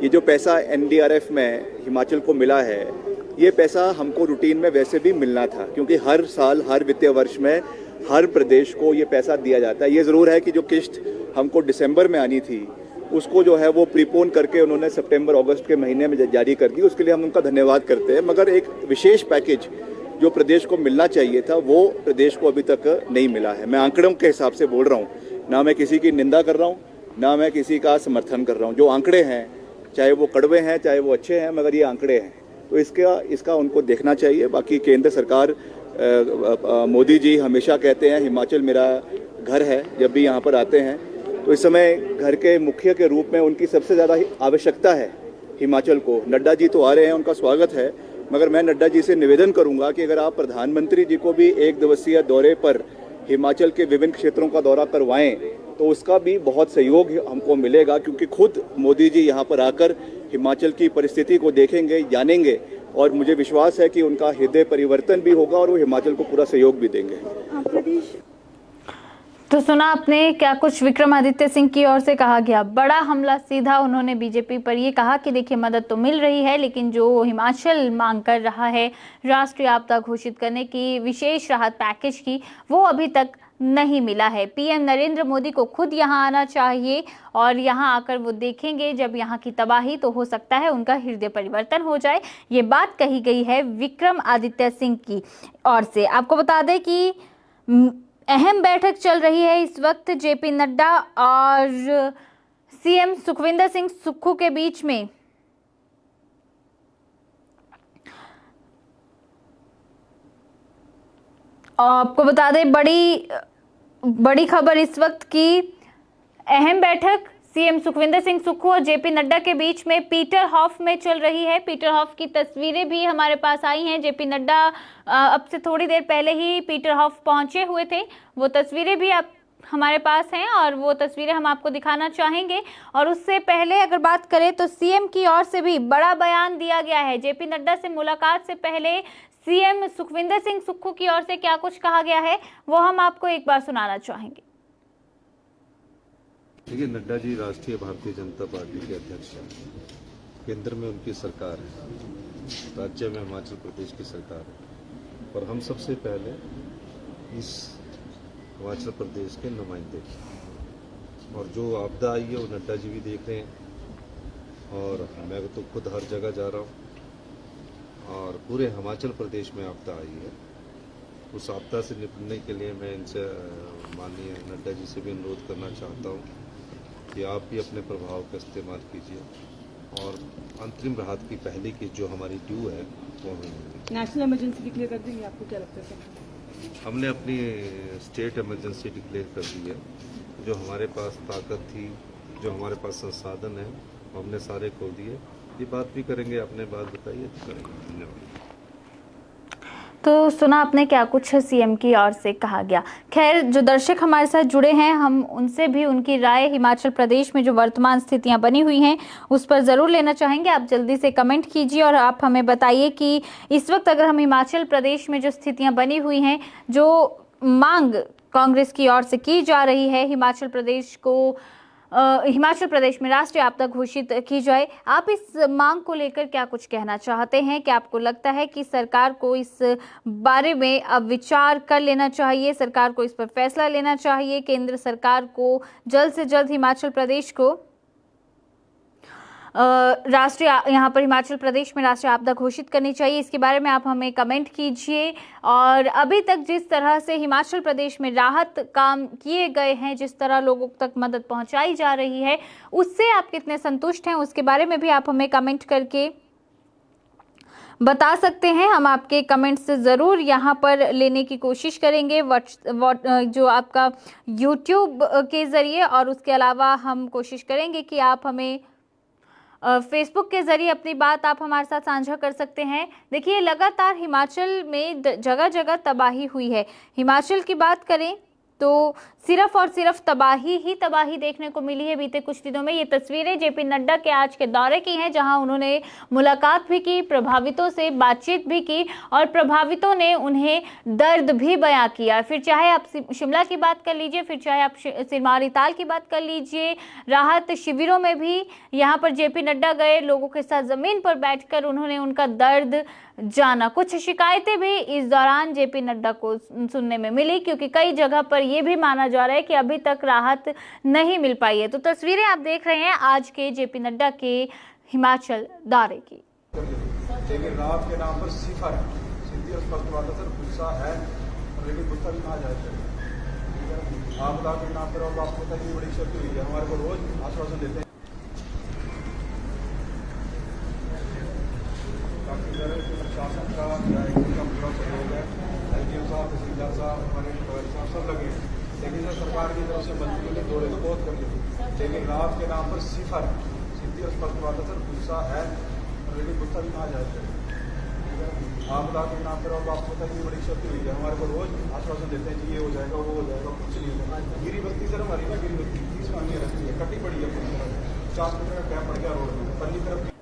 Speaker 7: ये जो पैसा एनडीआरएफ में हिमाचल को मिला है, ये पैसा हमको रूटीन में वैसे भी मिलना था, क्योंकि हर साल हर वित्तीय वर्ष में हर प्रदेश को ये पैसा दिया जाता है। ये ज़रूर है कि जो किस्त हमको दिसंबर में आनी थी उसको जो है वो प्रीपोन करके उन्होंने सितंबर अगस्त के महीने में जारी कर दी, उसके लिए हम उनका धन्यवाद करते हैं। मगर एक विशेष पैकेज जो प्रदेश को मिलना चाहिए था वो प्रदेश को अभी तक नहीं मिला है। मैं आंकड़ों के हिसाब से बोल रहा हूँ, ना मैं किसी की निंदा कर रहा हूँ, ना मैं किसी का समर्थन कर रहा हूँ। जो आंकड़े हैं, चाहे वो कड़वे हैं चाहे वो अच्छे हैं, मगर ये आंकड़े हैं, तो इसका उनको देखना चाहिए। बाकी केंद्र सरकार, मोदी जी हमेशा कहते हैं हिमाचल मेरा घर है, जब भी यहाँ पर आते हैं तो इस समय घर के मुखिया के रूप में उनकी सबसे ज़्यादा आवश्यकता है हिमाचल को। नड्डा जी तो आ रहे हैं, उनका स्वागत है, मगर मैं नड्डा जी से निवेदन करूंगा कि अगर आप प्रधानमंत्री जी को भी 1 दिवसीय दौरे पर हिमाचल के विभिन्न क्षेत्रों का दौरा करवाएं तो उसका भी बहुत सहयोग हमको मिलेगा, क्योंकि खुद मोदी जी यहाँ पर आकर हिमाचल की परिस्थिति को देखेंगे, जानेंगे, और मुझे विश्वास है कि उनका हृदय परिवर्तन भी होगा और वो हिमाचल को पूरा सहयोग भी देंगे।
Speaker 1: तो सुना आपने क्या कुछ विक्रमादित्य सिंह की ओर से कहा गया। बड़ा हमला सीधा उन्होंने बीजेपी पर ये कहा कि देखिए मदद तो मिल रही है, लेकिन जो हिमाचल मांग कर रहा है राष्ट्रीय आपदा घोषित करने की, विशेष राहत पैकेज की, वो अभी तक नहीं मिला है। पीएम नरेंद्र मोदी को खुद यहां आना चाहिए और यहां आकर वो देखेंगे जब यहां की तबाही, तो हो सकता है उनका हृदय परिवर्तन हो जाए। ये बात कही गई है विक्रमादित्य सिंह की ओर से। आपको बता दें कि अहम बैठक चल रही है इस वक्त जेपी नड्डा और सीएम सुखविंदर सिंह सुक्खू के बीच में। आपको बता दें बड़ी खबर इस वक्त की अहम बैठक सीएम सुखविंदर सिंह सुक्खू और जेपी नड्डा के बीच में पीटर हॉफ में चल रही है। पीटर हॉफ की तस्वीरें भी हमारे पास आई हैं। जेपी नड्डा अब से थोड़ी देर पहले ही पीटर हॉफ पहुंचे हुए थे, वो तस्वीरें भी आप हमारे पास हैं और वो तस्वीरें हम आपको दिखाना चाहेंगे। और उससे पहले अगर बात करें तो सीएम की ओर से भी बड़ा बयान दिया गया है। जेपी नड्डा से मुलाकात से पहले सीएम सुखविंदर सिंह सुक्खू की ओर से क्या कुछ कहा गया है वो हम आपको एक बार सुनाना चाहेंगे।
Speaker 2: देखिए, नड्डा जी राष्ट्रीय भारतीय जनता पार्टी के अध्यक्ष हैं। केंद्र में उनकी सरकार है, राज्य में हिमाचल प्रदेश की सरकार है। और हम सबसे पहले इस हिमाचल प्रदेश के नुमाइंदे, और जो आपदा आई है वो नड्डा जी भी देख रहे हैं और मैं तो खुद हर जगह जा रहा हूँ। और पूरे हिमाचल प्रदेश में आपदा आई है। उस आपदा से निपटने के लिए मैं इनसे माननीय नड्डा जी से भी अनुरोध करना चाहता हूँ कि आप भी अपने प्रभाव का इस्तेमाल कीजिए और अंतरिम राहत की पहले की जो हमारी ड्यू है वो हमें मिलेगी।
Speaker 8: नेशनल इमरजेंसी डिक्लेयर कर देंगे, आपको क्या लगता है?
Speaker 2: हमने अपनी स्टेट इमरजेंसी डिक्लेयर कर दी है। जो हमारे पास ताकत थी, जो हमारे पास संसाधन है, हमने सारे खो दिए। ये बात भी करेंगे, आपने बात बताइए तो करेंगे। धन्यवाद।
Speaker 1: तो सुना आपने क्या कुछ सीएम की ओर से कहा गया। खैर, जो दर्शक हमारे साथ जुड़े हैं हम उनसे भी उनकी राय हिमाचल प्रदेश में जो वर्तमान स्थितियां बनी हुई हैं उस पर ज़रूर लेना चाहेंगे। आप जल्दी से कमेंट कीजिए और आप हमें बताइए कि इस वक्त अगर हम हिमाचल प्रदेश में जो स्थितियां बनी हुई हैं, जो मांग कांग्रेस की ओर से की जा रही है हिमाचल प्रदेश में राष्ट्रीय आपदा घोषित की जाए, आप इस मांग को लेकर क्या कुछ कहना चाहते हैं? क्या आपको लगता है कि सरकार को इस बारे में अब विचार कर लेना चाहिए, सरकार को इस पर फैसला लेना चाहिए, केंद्र सरकार को जल्द से जल्द हिमाचल प्रदेश को यहाँ पर हिमाचल प्रदेश में राष्ट्रीय आपदा घोषित करनी चाहिए? इसके बारे में आप हमें कमेंट कीजिए। और अभी तक जिस तरह से हिमाचल प्रदेश में राहत काम किए गए हैं, जिस तरह लोगों तक मदद पहुंचाई जा रही है, उससे आप कितने संतुष्ट हैं, उसके बारे में भी आप हमें कमेंट करके बता सकते हैं। हम आपके कमेंट्स ज़रूर यहाँ पर लेने की कोशिश करेंगे, जो आपका यूट्यूब के ज़रिए, और उसके अलावा हम कोशिश करेंगे कि आप हमें फेसबुक के जरिए अपनी बात आप हमारे साथ साझा कर सकते हैं। देखिए, लगातार हिमाचल में जगह जगह तबाही हुई है। हिमाचल की बात करें तो सिर्फ और सिर्फ तबाही ही तबाही देखने को मिली है बीते कुछ दिनों में। ये तस्वीरें जेपी नड्डा के आज के दौरे की हैं, जहां उन्होंने मुलाकात भी की, प्रभावितों से बातचीत भी की और प्रभावितों ने उन्हें दर्द भी बयां किया। फिर चाहे आप शिमला की बात कर लीजिए, फिर चाहे आप सिरमौरी ताल की बात कर लीजिए, राहत शिविरों में भी यहाँ पर जेपी नड्डा गए, लोगों के साथ ज़मीन पर बैठकर उन्होंने उनका दर्द जाना। कुछ शिकायतें भी इस दौरान जेपी नड्डा को सुनने में मिली, क्योंकि कई जगह पर यह भी माना जा रहा है कि अभी तक राहत नहीं मिल पाई है। तो तस्वीरें आप देख रहे हैं आज के जेपी नड्डा के हिमाचल दौरे की।
Speaker 5: लेकिन राहत के नाम पर सिफर है, सीधी और स्पष्ट बात है, सर गुस्सा है, लेकिन गुस्सा भी कहा जाए। आपदा के नाम पर और आपको पता है बड़ी क्षति हुई है, हमारे को रोज आश्वासन देते हैं। प्रशासन का पूरा सहयोग है, एसडीएम साहब, तहसीलदार साहब, हमारे साहब सब लगे, लेकिन सर सरकार की तरफ से मंत्रियों ने दो रिपोर्ट कर ली, लेकिन राहत के नाम पर सिफर है, सीधी और स्पष्ट बात है, सर गुस्सा है, लेकिन गुस्सा भी कहा जाए। आपदा के नाम पर और आपको पता है बड़ी क्षति हुई है, हमारे को रोज आश्वासन देते हैं कि ये हो जाएगा, वो हो जाएगा, कुछ नहीं होगा। गिरी बस्ती सर हमारी ना, गिरी बस्ती 30 मांगे रखी है, कटी पड़ी है पूरी तरह, 50 मीटर का गैप पड़ गया रोड में, पल्ली तरफ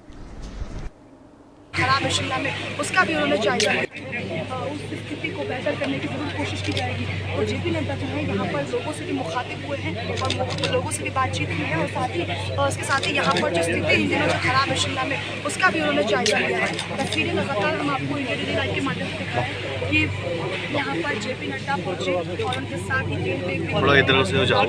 Speaker 3: खराब है शिमला में, उसका भी उन्होंने जायजा लिया। उस स्थिति को बेहतर करने की जरूर कोशिश की जाएगी। और जेपी नड्डा जो है यहाँ पर लोगों से भी मुखातिब हुए हैं और लोगों से भी बातचीत की है और साथ ही उसके साथ ही यहाँ पर जो स्थिति इन दिनों जो खराब है शिमला में उसका भी उन्होंने जायजा लिया है। तस्वीरें लगातार हम आपको इंडिया डेली लाइव के माध्यम से दिखा है कि यहाँ पर जेपी नड्डा पहुंचे और उनके साथ ही
Speaker 2: थोड़ा इधर से जाओ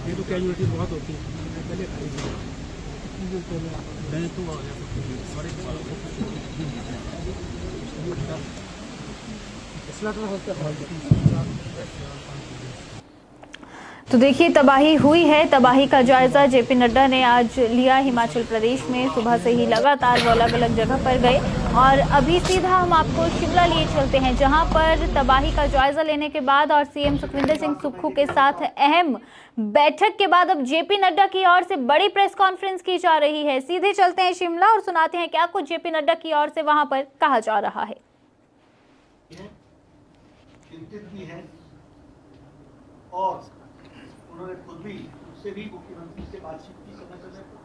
Speaker 4: ये तो कैजुअलिटी बहुत होती है। पहले मैं तो आ
Speaker 1: तो देखिए तबाही हुई है। तबाही का जायजा जेपी नड्डा ने आज लिया हिमाचल प्रदेश में। सुबह से ही लगातार वो अलग अलग जगह पर गए और अभी सीधा हम आपको शिमला लिए चलते हैं, जहां पर तबाही का जायजा लेने के बाद और सीएम सुखविंदर सिंह सुक्खू के साथ अहम बैठक के बाद अब जेपी नड्डा की ओर से बड़ी प्रेस कॉन्फ्रेंस की जा रही है। सीधे चलते हैं शिमला और सुनाते हैं क्या कुछ जेपी नड्डा की ओर से वहां पर कहा जा रहा है।
Speaker 6: चिंतित भी है और उन्होंने खुद भी उससे भी मुख्यमंत्री से बातचीत की समय समय पर।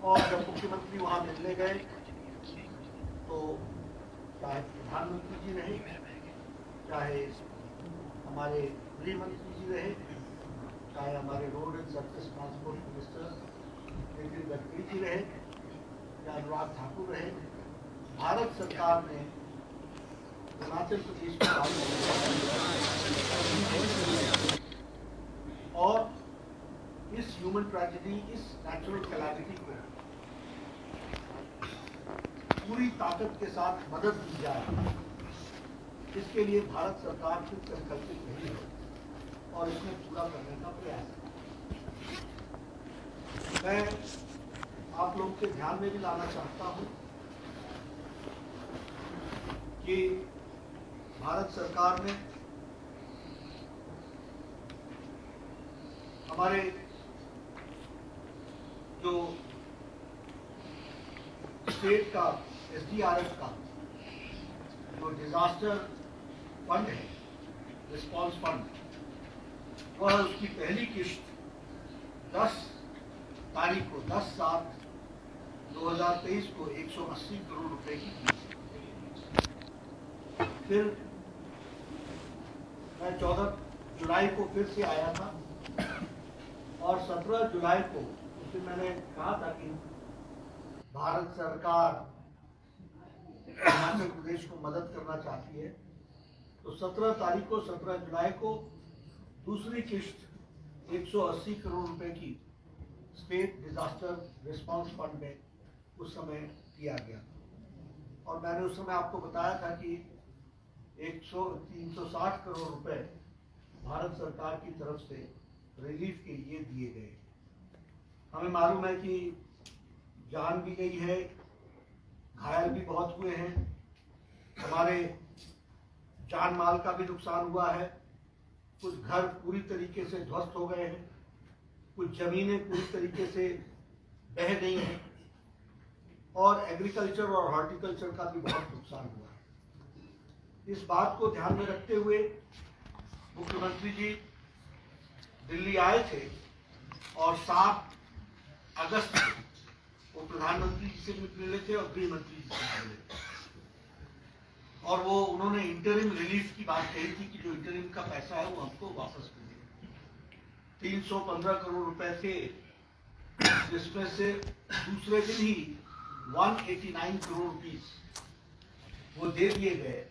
Speaker 6: और जब मुख्यमंत्री वहां मिलने गए तो चाहे प्रधानमंत्री जी रहे, चाहे हमारे गृह मंत्री जी रहे, चाहे हमारे road and surface transport minister Nitin Gadkari ji रहे या अनुराग ठाकुर रहे, भारत सरकार ने हिमाचल प्रदेश और इस ह्यूमन ट्रेजेडी, इस नेचुरल कैलामिटी को पूरी ताकत के साथ मदद दी जाए, इसके लिए भारत सरकार खुद संकल्पित नहीं है और इसमें पूरा करने का प्रयास है। मैं आप लोगों के ध्यान में भी लाना चाहता हूं कि भारत सरकार ने हमारे जो स्टेट का एसडीआरएफ का जो डिजास्टर फंड है, रिस्पॉन्स फंड, वह उसकी पहली किस्त 10 तारीख को 10/7/2023 को 180 करोड़ रुपए की। फिर मैं 14 जुलाई को फिर से आया था और 17 जुलाई को उससे मैंने कहा था कि भारत सरकार हिमाचल प्रदेश को मदद करना चाहती है, तो 17 जुलाई को दूसरी किश्त 180 करोड़ रुपए की स्टेट डिजास्टर रिस्पांस फंड में उस समय दिया गया। और मैंने उस समय आपको बताया था कि 360 करोड़ रुपए भारत सरकार की तरफ से रिलीफ के लिए दिए गए। हमें मालूम है कि जान भी गई है, घायल भी बहुत हुए हैं, हमारे जान माल का भी नुकसान हुआ है, कुछ घर पूरी तरीके से ध्वस्त हो गए हैं, कुछ जमीनें पूरी तरीके से बह गई हैं और एग्रीकल्चर और हॉर्टिकल्चर का भी बहुत नुकसान हुआ है। इस बात को ध्यान में रखते हुए मुख्यमंत्री जी दिल्ली आए थे और 7 अगस्त को वो प्रधानमंत्री जी से भी मिले थे और गृह मंत्री जी से मिले थे और वो उन्होंने इंटरिम रिलीफ की बात कही थी कि जो इंटरिम का पैसा है वो हमको वापस मिले। 315 करोड़ रुपए थे, जिसमें से दूसरे दिन ही 189 करोड़ रुपीस वो दे दिए गए।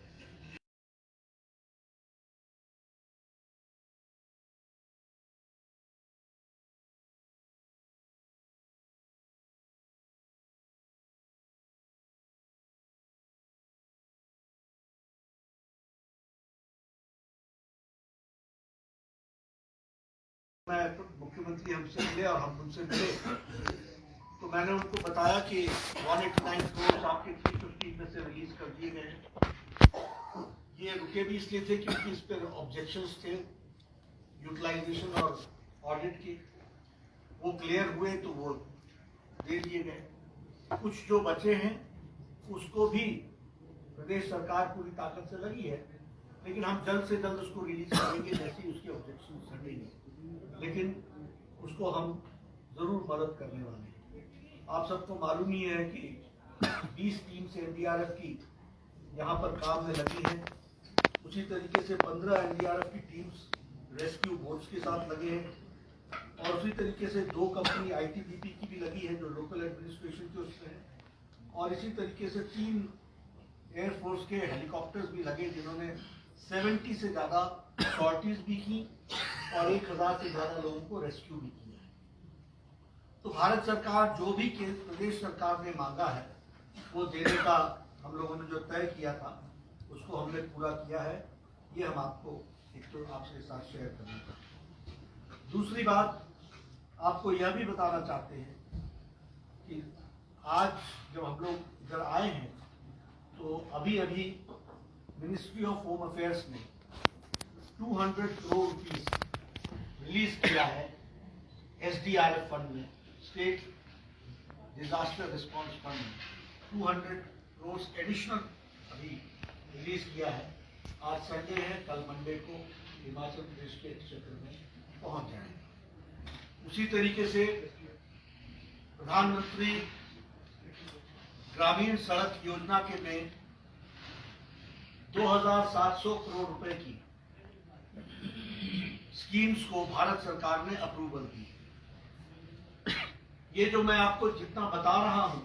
Speaker 6: मुख्यमंत्री हमसे मिले और हम उनसे मिले तो मैंने उनको बताया कि 189 करोड़ आपके 350 में से रिलीज कर दिए गए। ये रुके भी इसलिए थे क्योंकि इस पर ऑब्जेक्शंस थे यूटिलाइजेशन और ऑडिट की, वो क्लियर हुए तो वो दे दिए गए। कुछ जो बचे हैं उसको भी प्रदेश सरकार पूरी ताकत से लगी है, लेकिन हम जल्द से जल्द उसको रिलीज करेंगे जैसे ही उसके ऑब्जेक्शन हटेंगे, लेकिन उसको हम जरूर मदद करने वाले हैं। आप सबको मालूम ही है कि 20 टीम से एनडीआरएफ की यहाँ पर काम में लगी है, उसी तरीके से 15 एनडीआरएफ की टीम्स रेस्क्यू बोट्स के साथ लगे हैं और उसी तरीके से 2 कंपनी आईटीबीपी की भी लगी है जो लोकल एडमिनिस्ट्रेशन के उसमें है, और इसी तरीके से 3 एयरफोर्स के हेलीकॉप्टर्स भी लगे जिन्होंने 70 से ज़्यादा सॉर्टीज भी की और 1000 से ज़्यादा लोगों को रेस्क्यू भी किया है। तो भारत सरकार जो भी प्रदेश सरकार ने मांगा है वो देने का हम लोगों ने जो तय किया था उसको हमने पूरा किया है। ये हम आपको एक तो आपके साथ शेयर करना चाहते हैं। दूसरी बात आपको यह भी बताना चाहते हैं कि आज जब हम लोग इधर आए हैं तो अभी अभी मिनिस्ट्री ऑफ होम अफेयर्स ने 200 करोड़ रुपीस रिलीज किया है एसडीआरएफ फंड में, स्टेट डिजास्टर रिस्पांस फंड में 200 करोड़ एडिशनल अभी रिलीज किया है। आज संडे है, कल मंडे को हिमाचल प्रदेश के क्षेत्र में पहुंच जाएंगे। उसी तरीके से प्रधानमंत्री ग्रामीण सड़क योजना के में 2700 करोड़ रुपए की स्कीम्स को भारत सरकार ने अप्रूवल दी। ये जो मैं आपको जितना बता रहा हूं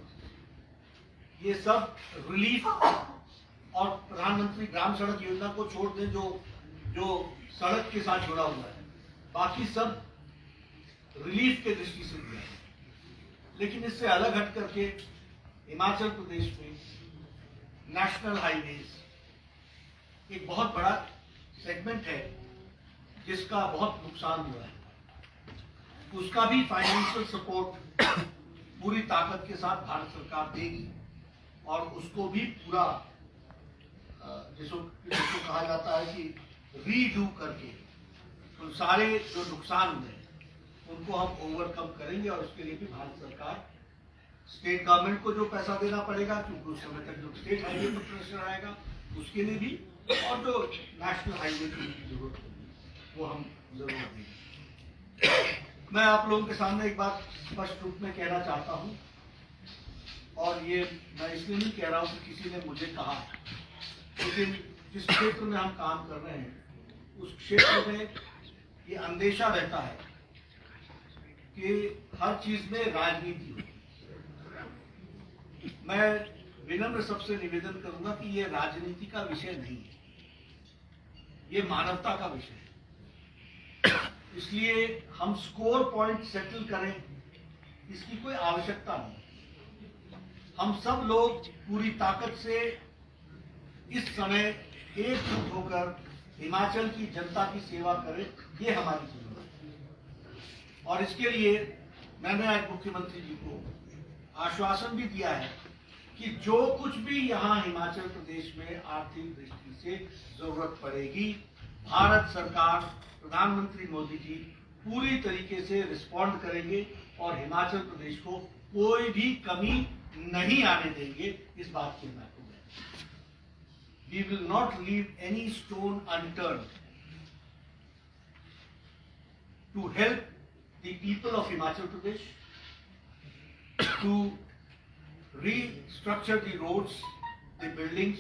Speaker 6: ये सब रिलीफ और प्रधानमंत्री ग्राम सड़क योजना को छोड़ दें जो सड़क के साथ जुड़ा हुआ है, बाकी सब रिलीफ के दृष्टि से दिया है। लेकिन इससे अलग हट करके हिमाचल प्रदेश में नेशनल हाईवेज एक बहुत बड़ा सेगमेंट है जिसका बहुत नुकसान हुआ है, उसका भी फाइनेंशियल सपोर्ट पूरी ताकत के साथ भारत सरकार देगी और उसको भी पूरा जिसको कहा जाता है कि रीडू करके तो सारे जो नुकसान हुए हैं उनको हम ओवरकम करेंगे और उसके लिए भी भारत सरकार स्टेट गवर्नमेंट को जो पैसा देना पड़ेगा क्योंकि उस समय तक जो स्टेट हाईवे पर प्रेशर आएगा उसके लिए भी, और जो नेशनल हाईवे की जरूरत होगी वो हम जरूर देंगे। मैं आप लोगों के सामने एक बात स्पष्ट रूप में कहना चाहता हूं और ये मैं इसलिए नहीं कह रहा हूं कि किसी ने मुझे कहा, लेकिन जिस क्षेत्र में हम काम कर रहे हैं उस क्षेत्र में ये अंदेशा रहता है कि हर चीज में राजनीति हो। मैं विनम्र सबसे निवेदन करूंगा कि ये राजनीति का विषय नहीं है, ये मानवता का विषय है। इसलिए हम स्कोर पॉइंट सेटल करें, इसकी कोई आवश्यकता नहीं। हम सब लोग पूरी ताकत से इस समय एकजुट होकर हिमाचल की जनता की सेवा करें, ये हमारी जरूरत है। और इसके लिए मैंने आज मुख्यमंत्री जी को आश्वासन भी दिया है कि जो कुछ भी यहाँ हिमाचल प्रदेश में आर्थिक दृष्टि से जरूरत पड़ेगी, भारत सरकार, प्रधानमंत्री मोदी जी पूरी तरीके से रिस्पॉन्ड करेंगे और हिमाचल प्रदेश को कोई भी कमी नहीं आने देंगे। इस बात की मैं आपको We will not leave any stone unturned to help the people of Himachal Pradesh, to restructure the roads, the buildings,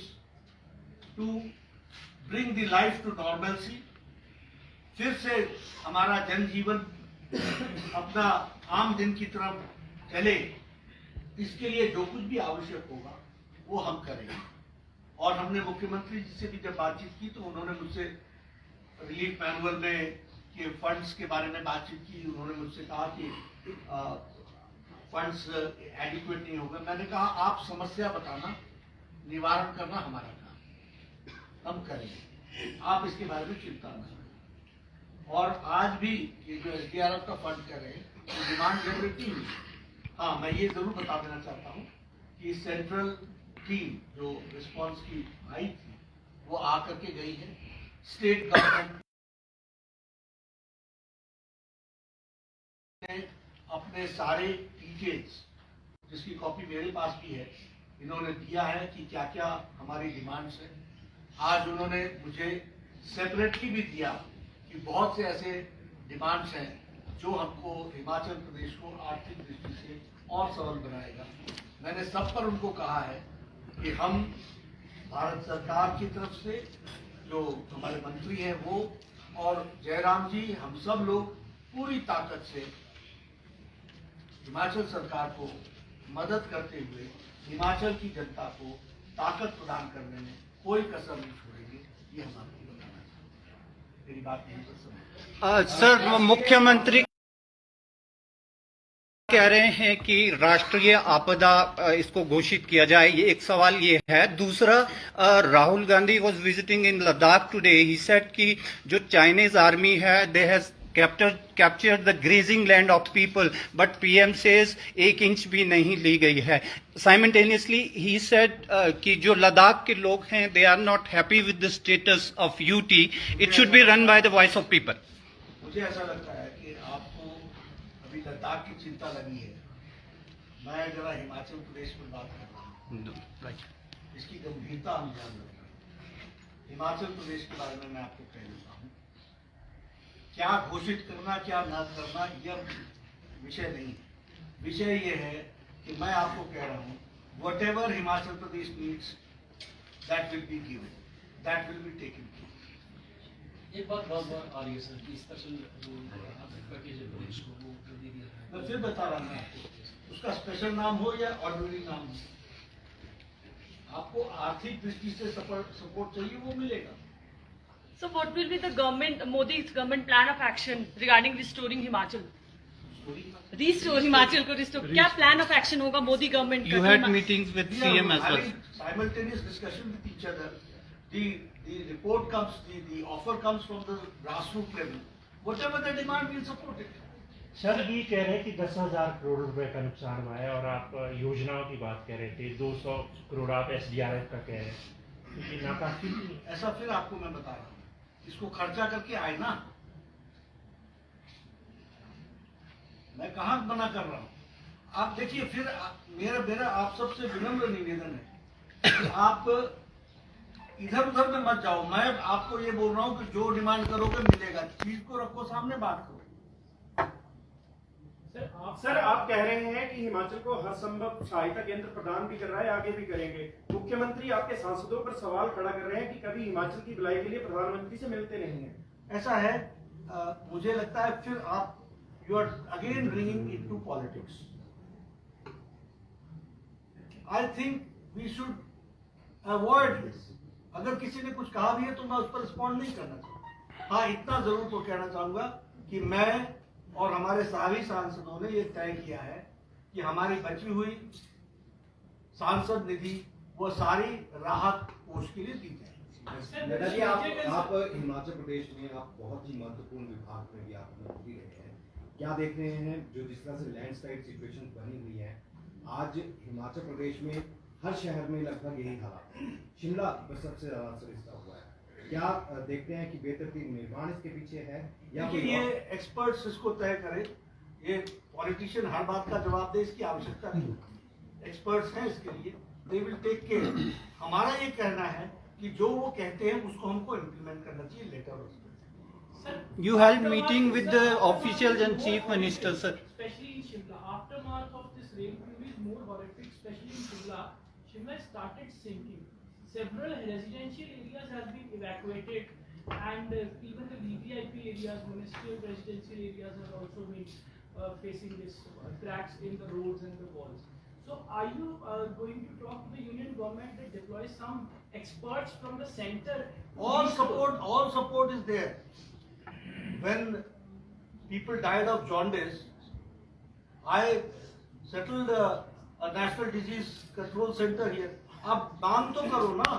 Speaker 6: to bring the life to normalcy. फिर से हमारा जनजीवन अपना आम दिन की तरफ चले, इसके लिए जो कुछ भी आवश्यक होगा वो हम करेंगे। और हमने मुख्यमंत्री जी से भी जब बातचीत की तो उन्होंने मुझसे रिलीफ मैनुअल में के फंड्स के बारे में बातचीत की। उन्होंने मुझसे कहा कि फंड्स एडिक्वेट नहीं होगा। मैंने कहा आप समस्या बताना, निवारण करना हमारा काम, हम करेंगे, आप इसके बारे में चिंता न करें। और आज भी ये जो SDRF का फंड कर रहे हैं तो डिमांड जनरेटिंग हुई। हाँ, मैं ये जरूर बता देना चाहता हूँ कि सेंट्रल टीम जो रिस्पांस की आई थी वो आकर के गई है। स्टेट गवर्नमेंट ने अपने सारे डिटेल्स, जिसकी कॉपी मेरे पास भी है, इन्होंने दिया है कि क्या क्या हमारी डिमांड्स है। आज उन्होंने मुझे सेपरेटली भी दिया कि बहुत से ऐसे डिमांड्स हैं जो हमको हिमाचल प्रदेश को आर्थिक दृष्टि से और सरल बनाएगा। मैंने सब पर उनको कहा है कि हम भारत सरकार की तरफ से जो हमारे मंत्री हैं वो और जयराम जी, हम सब लोग पूरी ताकत से हिमाचल सरकार को मदद करते हुए हिमाचल की जनता को ताकत प्रदान करने में कोई कसर नहीं छोड़ेंगे। ये हम आपको बताना चाहते हैं। मेरी बात नहीं कर सकते।
Speaker 9: सर, मुख्यमंत्री कह रहे हैं कि राष्ट्रीय आपदा इसको घोषित किया जाए, ये एक सवाल ये है। दूसरा, Rahul Gandhi was visiting in Ladakh today, he said कि जो चाइनीज आर्मी है they has captured the grazing land of people, but PM says 1 inch भी नहीं ली गई है। साइमल्टेनियसली ही सेड कि जो लद्दाख के लोग हैं they are not happy with the status of UT, it should be run by the voice of people.
Speaker 6: मुझे ऐसा लगता है कि आपको अभी लद्दाख की चिंता लगी है, मैं जरा हिमाचल प्रदेश में बात कर रहा हूँ, इसकी गंभीरता हम ध्यान रखें। हिमाचल प्रदेश के बारे में मैं आपको कह देता हूँ, क्या घोषित करना क्या न करना यह विषय नहीं है। विषय ये है कि मैं आपको कह रहा हूँ, what ever Himachal Pradesh needs that will be given, that will be taken.
Speaker 10: एक बात बार आ रही है सर कि स्पेशल पैकेज प्रदेश को वो दे दिया है।
Speaker 6: मैं फिर बता रहा हूँ आपको, उसका स्पेशल नाम हो या ऑर्डिनरी नाम हो, आपको आर्थिक दृष्टि से सपोर्ट चाहिए वो मिलेगा।
Speaker 8: So what will be the Modi's government plan of action regarding restoring Himachal? Restore Himachal को restore, क्या plan of action होगा मोदी गवर्नमेंट का?
Speaker 9: You had meetings with CM as well.
Speaker 6: Simultaneous discussion with each other. The report comes, the offer comes from the grassroots level. Whatever the demand, we'll support it.
Speaker 4: Sir, ये कह रहे हैं कि 10,000 करोड़ रुपए का नुकसान हुआ है और आप योजनाओं की बात कह रहे थे, 200 करोड़ आप SDRF का कह रहे हैं, ये नाकाफी नहीं?
Speaker 6: ऐसा फिर आपको मैं बता रहा हूँ, इसको खर्चा करके आए ना, मैं कहाँ मना कर रहा हूँ। आप देखिए, फिर मेरा आप सबसे विनम्र निवेदन है कि आप इधर उधर में मत जाओ। मैं आपको ये बोल रहा हूँ कि जो डिमांड करोगे मिलेगा, चीज को रखो सामने, बात करो।
Speaker 11: सर, आप कह रहे हैं कि हिमाचल को हर संभव सहायता केंद्र प्रदान भी कर रहा है, आगे भी करेंगे। मुख्यमंत्री आपके सांसदों पर सवाल खड़ा कर रहे हैं कि कभी हिमाचल की भलाई के लिए प्रधानमंत्री से मिलते नहीं हैं।
Speaker 6: ऐसा है, मुझे लगता है फिर आप you are again bringing into politics. I think we should avoid this. अगर किसी ने कुछ कहा भी है तो मैं उस पर रिस्पॉन्ड नहीं करना चाहूँगा। हाँ, इतना जरूर तो कहना चाहूँगा कि मैं और हमारे सभी सांसदों ने ये तय किया है कि हमारी बची हुई सांसद निधि वो सारी राहत कोष के लिए दी जाए।
Speaker 12: नड्डा जी, आप हिमाचल प्रदेश में आप बहुत ही महत्वपूर्ण विभाग में भी आप मंत्री रहे हैं, क्या देख रहे हैं जो जिस तरह से लैंडस्लाइड सिचुएशन बनी हुई है आज हिमाचल प्रदेश में हर शहर में लगभग यही हालात है, शिमला में सबसे ज्यादा असर इसका हुआ है, क्या देखते हैं कि बेतरतीब निर्माण इसके पीछे है या
Speaker 6: कि ये एक्सपर्ट्स इसको तय करें, ये पॉलिटिशियन हर बात का जवाब दे इसकी आवश्यकता नहीं, एक्सपर्ट्स हैं इसके लिए, दे विल टेक केयर। हमारा ये कहना है कि जो वो कहते हैं उसको हमको इम्प्लीमेंट करना चाहिए letter.
Speaker 9: You held meeting with the officials and chief minister, sir.
Speaker 10: Especially in Shimla, aftermath of this rainfall is more horrific. Especially in Shimla, Shimla started sinking. Several residential areas have been evacuated, and even the VVIP areas, municipal residential areas, have also been facing this cracks in the roads and the walls. So, are you going to talk to the union government that deploy some experts from the center?
Speaker 6: All support is there. When people died of jaundice, I settled a national disease control center here. अब काम तो करो ना,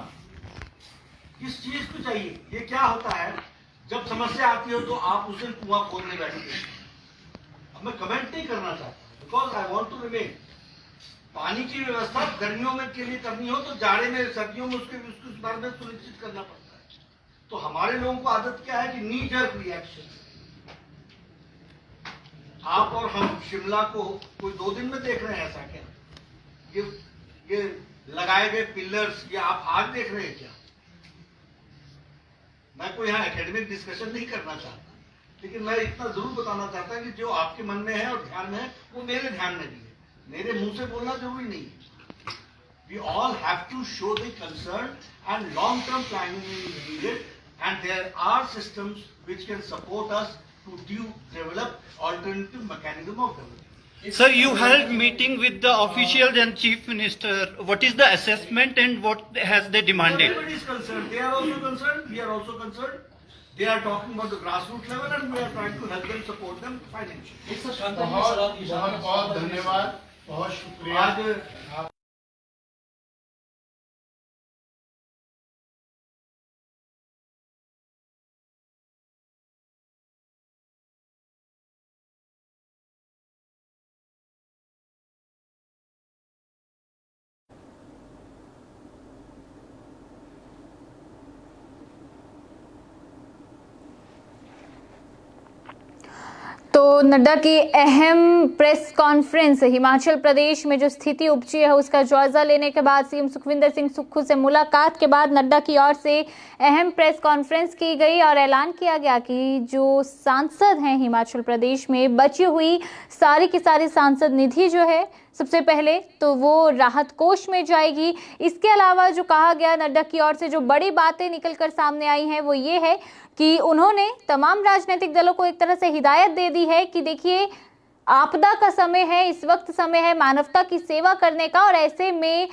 Speaker 6: किस चीज को चाहिए? ये क्या होता है जब समस्या आती हो तो आप उस दिन कुआं खोदने बैठते हैं। अब मैं कमेंट नहीं करना चाहता, because I want to remain. पानी की व्यवस्था गर्मियों में के लिए करनी हो तो जाड़े में सर्दियों में उसके बारे में सुनिश्चित करना पड़ता है। तो हमारे लोगों को आदत क्या है कि नी जर्क रिएक्शन। आप और हम शिमला को कोई 2 दिन में देख रहे हैं ऐसा क्या? ये लगाए गए पिलर्स या आप आज देख रहे हैं क्या? मैं कोई यहाँ एकेडमिक डिस्कशन नहीं करना चाहता, लेकिन मैं इतना जरूर बताना चाहता कि जो आपके मन में है और ध्यान में है वो मेरे ध्यान में भी है। मेरे मुंह से बोलना जरूरी नहीं है। We all have to show the concern and long-term planning is needed, and there are systems which can support us to develop alternative mechanism of development.
Speaker 9: Sir, you held meeting with the officials and chief minister. What is the assessment and what has they demanded?
Speaker 6: Everybody is concerned. They are also concerned. We are also concerned. They are talking about the grassroots level, and we are trying to help them, support them financially.
Speaker 5: बहुत धन्यवाद, बहुत शुक्रिया।
Speaker 6: आज
Speaker 1: तो नड्डा की अहम press conference, Himachal Pradesh में जो स्थिति उपजी है उसका जायजा लेने के बाद सीएम सुखविंदर सिंह सुक्खू से मुलाकात के बाद नड्डा की ओर से अहम प्रेस कॉन्फ्रेंस की गई और ऐलान किया गया कि जो सांसद हैं हिमाचल प्रदेश में बची हुई सारी की सारी सांसद निधि जो है सबसे पहले तो वो राहत कोष में जाएगी। इसके अलावा जो कहा गया नड्डा की ओर से, जो बड़ी बातें निकलकर सामने आई हैं वो ये है कि उन्होंने तमाम राजनीतिक दलों को एक तरह से हिदायत दे दी है कि देखिए आपदा का समय है, इस वक्त समय है मानवता की सेवा करने का, और ऐसे में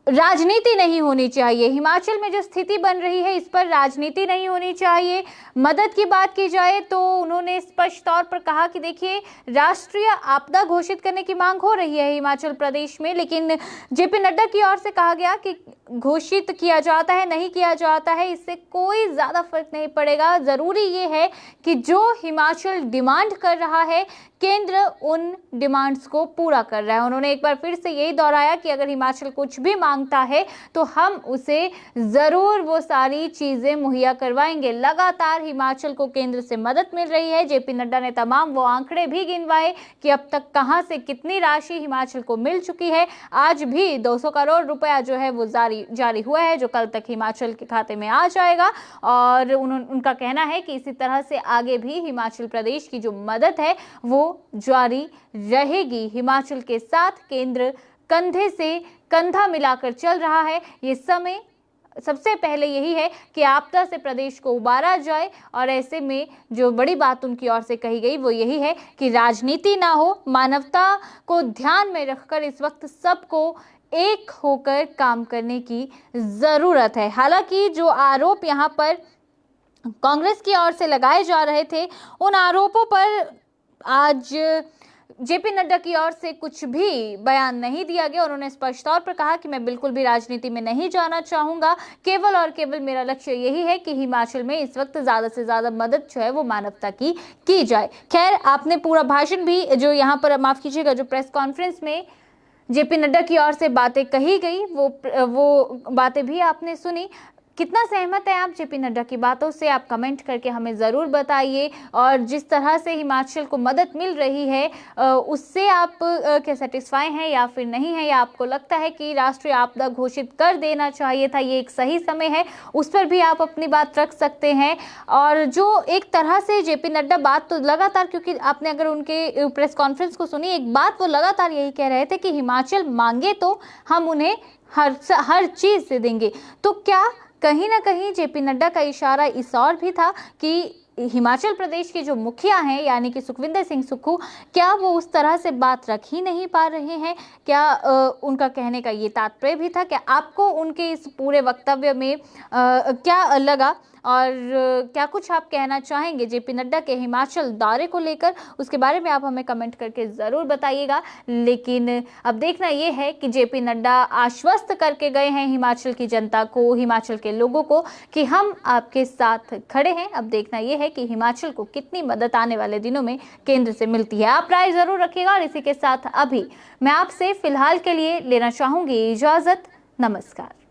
Speaker 1: राजनीति नहीं होनी चाहिए। हिमाचल में जो स्थिति बन रही है इस पर राजनीति नहीं होनी चाहिए। मदद की बात की जाए तो उन्होंने स्पष्ट तौर पर कहा कि देखिए राष्ट्रीय आपदा घोषित करने की मांग हो रही है हिमाचल प्रदेश में, लेकिन जेपी नड्डा की ओर से कहा गया कि घोषित किया जाता है नहीं किया जाता है इससे कोई ज़्यादा फर्क नहीं पड़ेगा। ज़रूरी ये है कि जो हिमाचल डिमांड कर रहा है केंद्र उन डिमांड्स को पूरा कर रहा है। उन्होंने एक बार फिर से यही दोहराया कि अगर हिमाचल कुछ भी मांगता है तो हम उसे ज़रूर वो सारी चीज़ें मुहैया करवाएंगे। लगातार हिमाचल को केंद्र से मदद मिल रही है। जेपी नड्डा ने तमाम वो आंकड़े भी गिनवाए कि अब तक कहां से कितनी राशि हिमाचल को मिल चुकी है। आज भी 200 करोड़ रुपया जो है वो जारी हुआ है जो कल तक हिमाचल के खाते में आ जाएगा, और उनका कहना है कि इसी तरह से आगे भी हिमाचल प्रदेश की जो मदद है वो जारी रहेगी। हिमाचल के साथ केंद्र कंधे से कंधा मिलाकर चल रहा है। ये समय सबसे पहले यही है कि आपदा से प्रदेश को उबारा जाए, और ऐसे में जो बड़ी बात उनकी ओर से कही गई वो यही है कि राजनीति ना हो, मानवता को ध्यान में रखकर इस वक्त सबको एक होकर काम करने की ज़रूरत है। हालांकि जो आरोप यहाँ पर कांग्रेस की ओर से लगाए जा रहे थे, उन आरोपों पर आज जेपी नड्डा की ओर से कुछ भी बयान नहीं दिया गया। उन्होंने स्पष्ट तौर पर कहा कि मैं बिल्कुल भी राजनीति में नहीं जाना चाहूंगा, केवल और केवल मेरा लक्ष्य यही है कि हिमाचल में इस वक्त ज़्यादा से ज़्यादा मदद जो है वो मानवता की जाए। खैर, आपने पूरा भाषण भी जो यहाँ पर, माफ़ कीजिएगा, जो प्रेस कॉन्फ्रेंस में जेपी नड्डा की ओर से बातें कही गई वो बातें भी आपने सुनी। कितना सहमत है आप जेपी नड्डा की बातों से, आप कमेंट करके हमें ज़रूर बताइए। और जिस तरह से हिमाचल को मदद मिल रही है उससे आप क्या सेटिस्फाई हैं या फिर नहीं है, या आपको लगता है कि राष्ट्रीय आपदा घोषित कर देना चाहिए था, ये एक सही समय है, उस पर भी आप अपनी बात रख सकते हैं। और जो एक तरह से जेपी नड्डा बात तो लगातार, क्योंकि आपने अगर उनके प्रेस कॉन्फ्रेंस को सुनी, एक बात वो लगातार यही कह रहे थे कि हिमाचल मांगे तो हम उन्हें हर चीज़ से देंगे। तो क्या कहीं ना कहीं जेपी नड्डा का इशारा इस ओर भी था कि हिमाचल प्रदेश के जो मुखिया हैं यानी कि सुखविंदर सिंह सुक्खू, क्या वो उस तरह से बात रख ही नहीं पा रहे हैं? क्या उनका कहने का ये तात्पर्य भी था? क्या आपको उनके इस पूरे वक्तव्य में क्या लगा, और क्या कुछ आप कहना चाहेंगे जेपी नड्डा के हिमाचल दौरे को लेकर? उसके बारे में आप हमें कमेंट करके ज़रूर बताइएगा। लेकिन अब देखना ये है कि जेपी नड्डा आश्वस्त करके गए हैं हिमाचल की जनता को, हिमाचल के लोगों को, कि हम आपके साथ खड़े हैं। अब देखना ये है कि हिमाचल को कितनी मदद आने वाले दिनों में केंद्र से मिलती है। आप राय ज़रूर रखिएगा। और इसी के साथ अभी मैं आपसे फिलहाल के लिए लेना चाहूँगी इजाज़त। नमस्कार।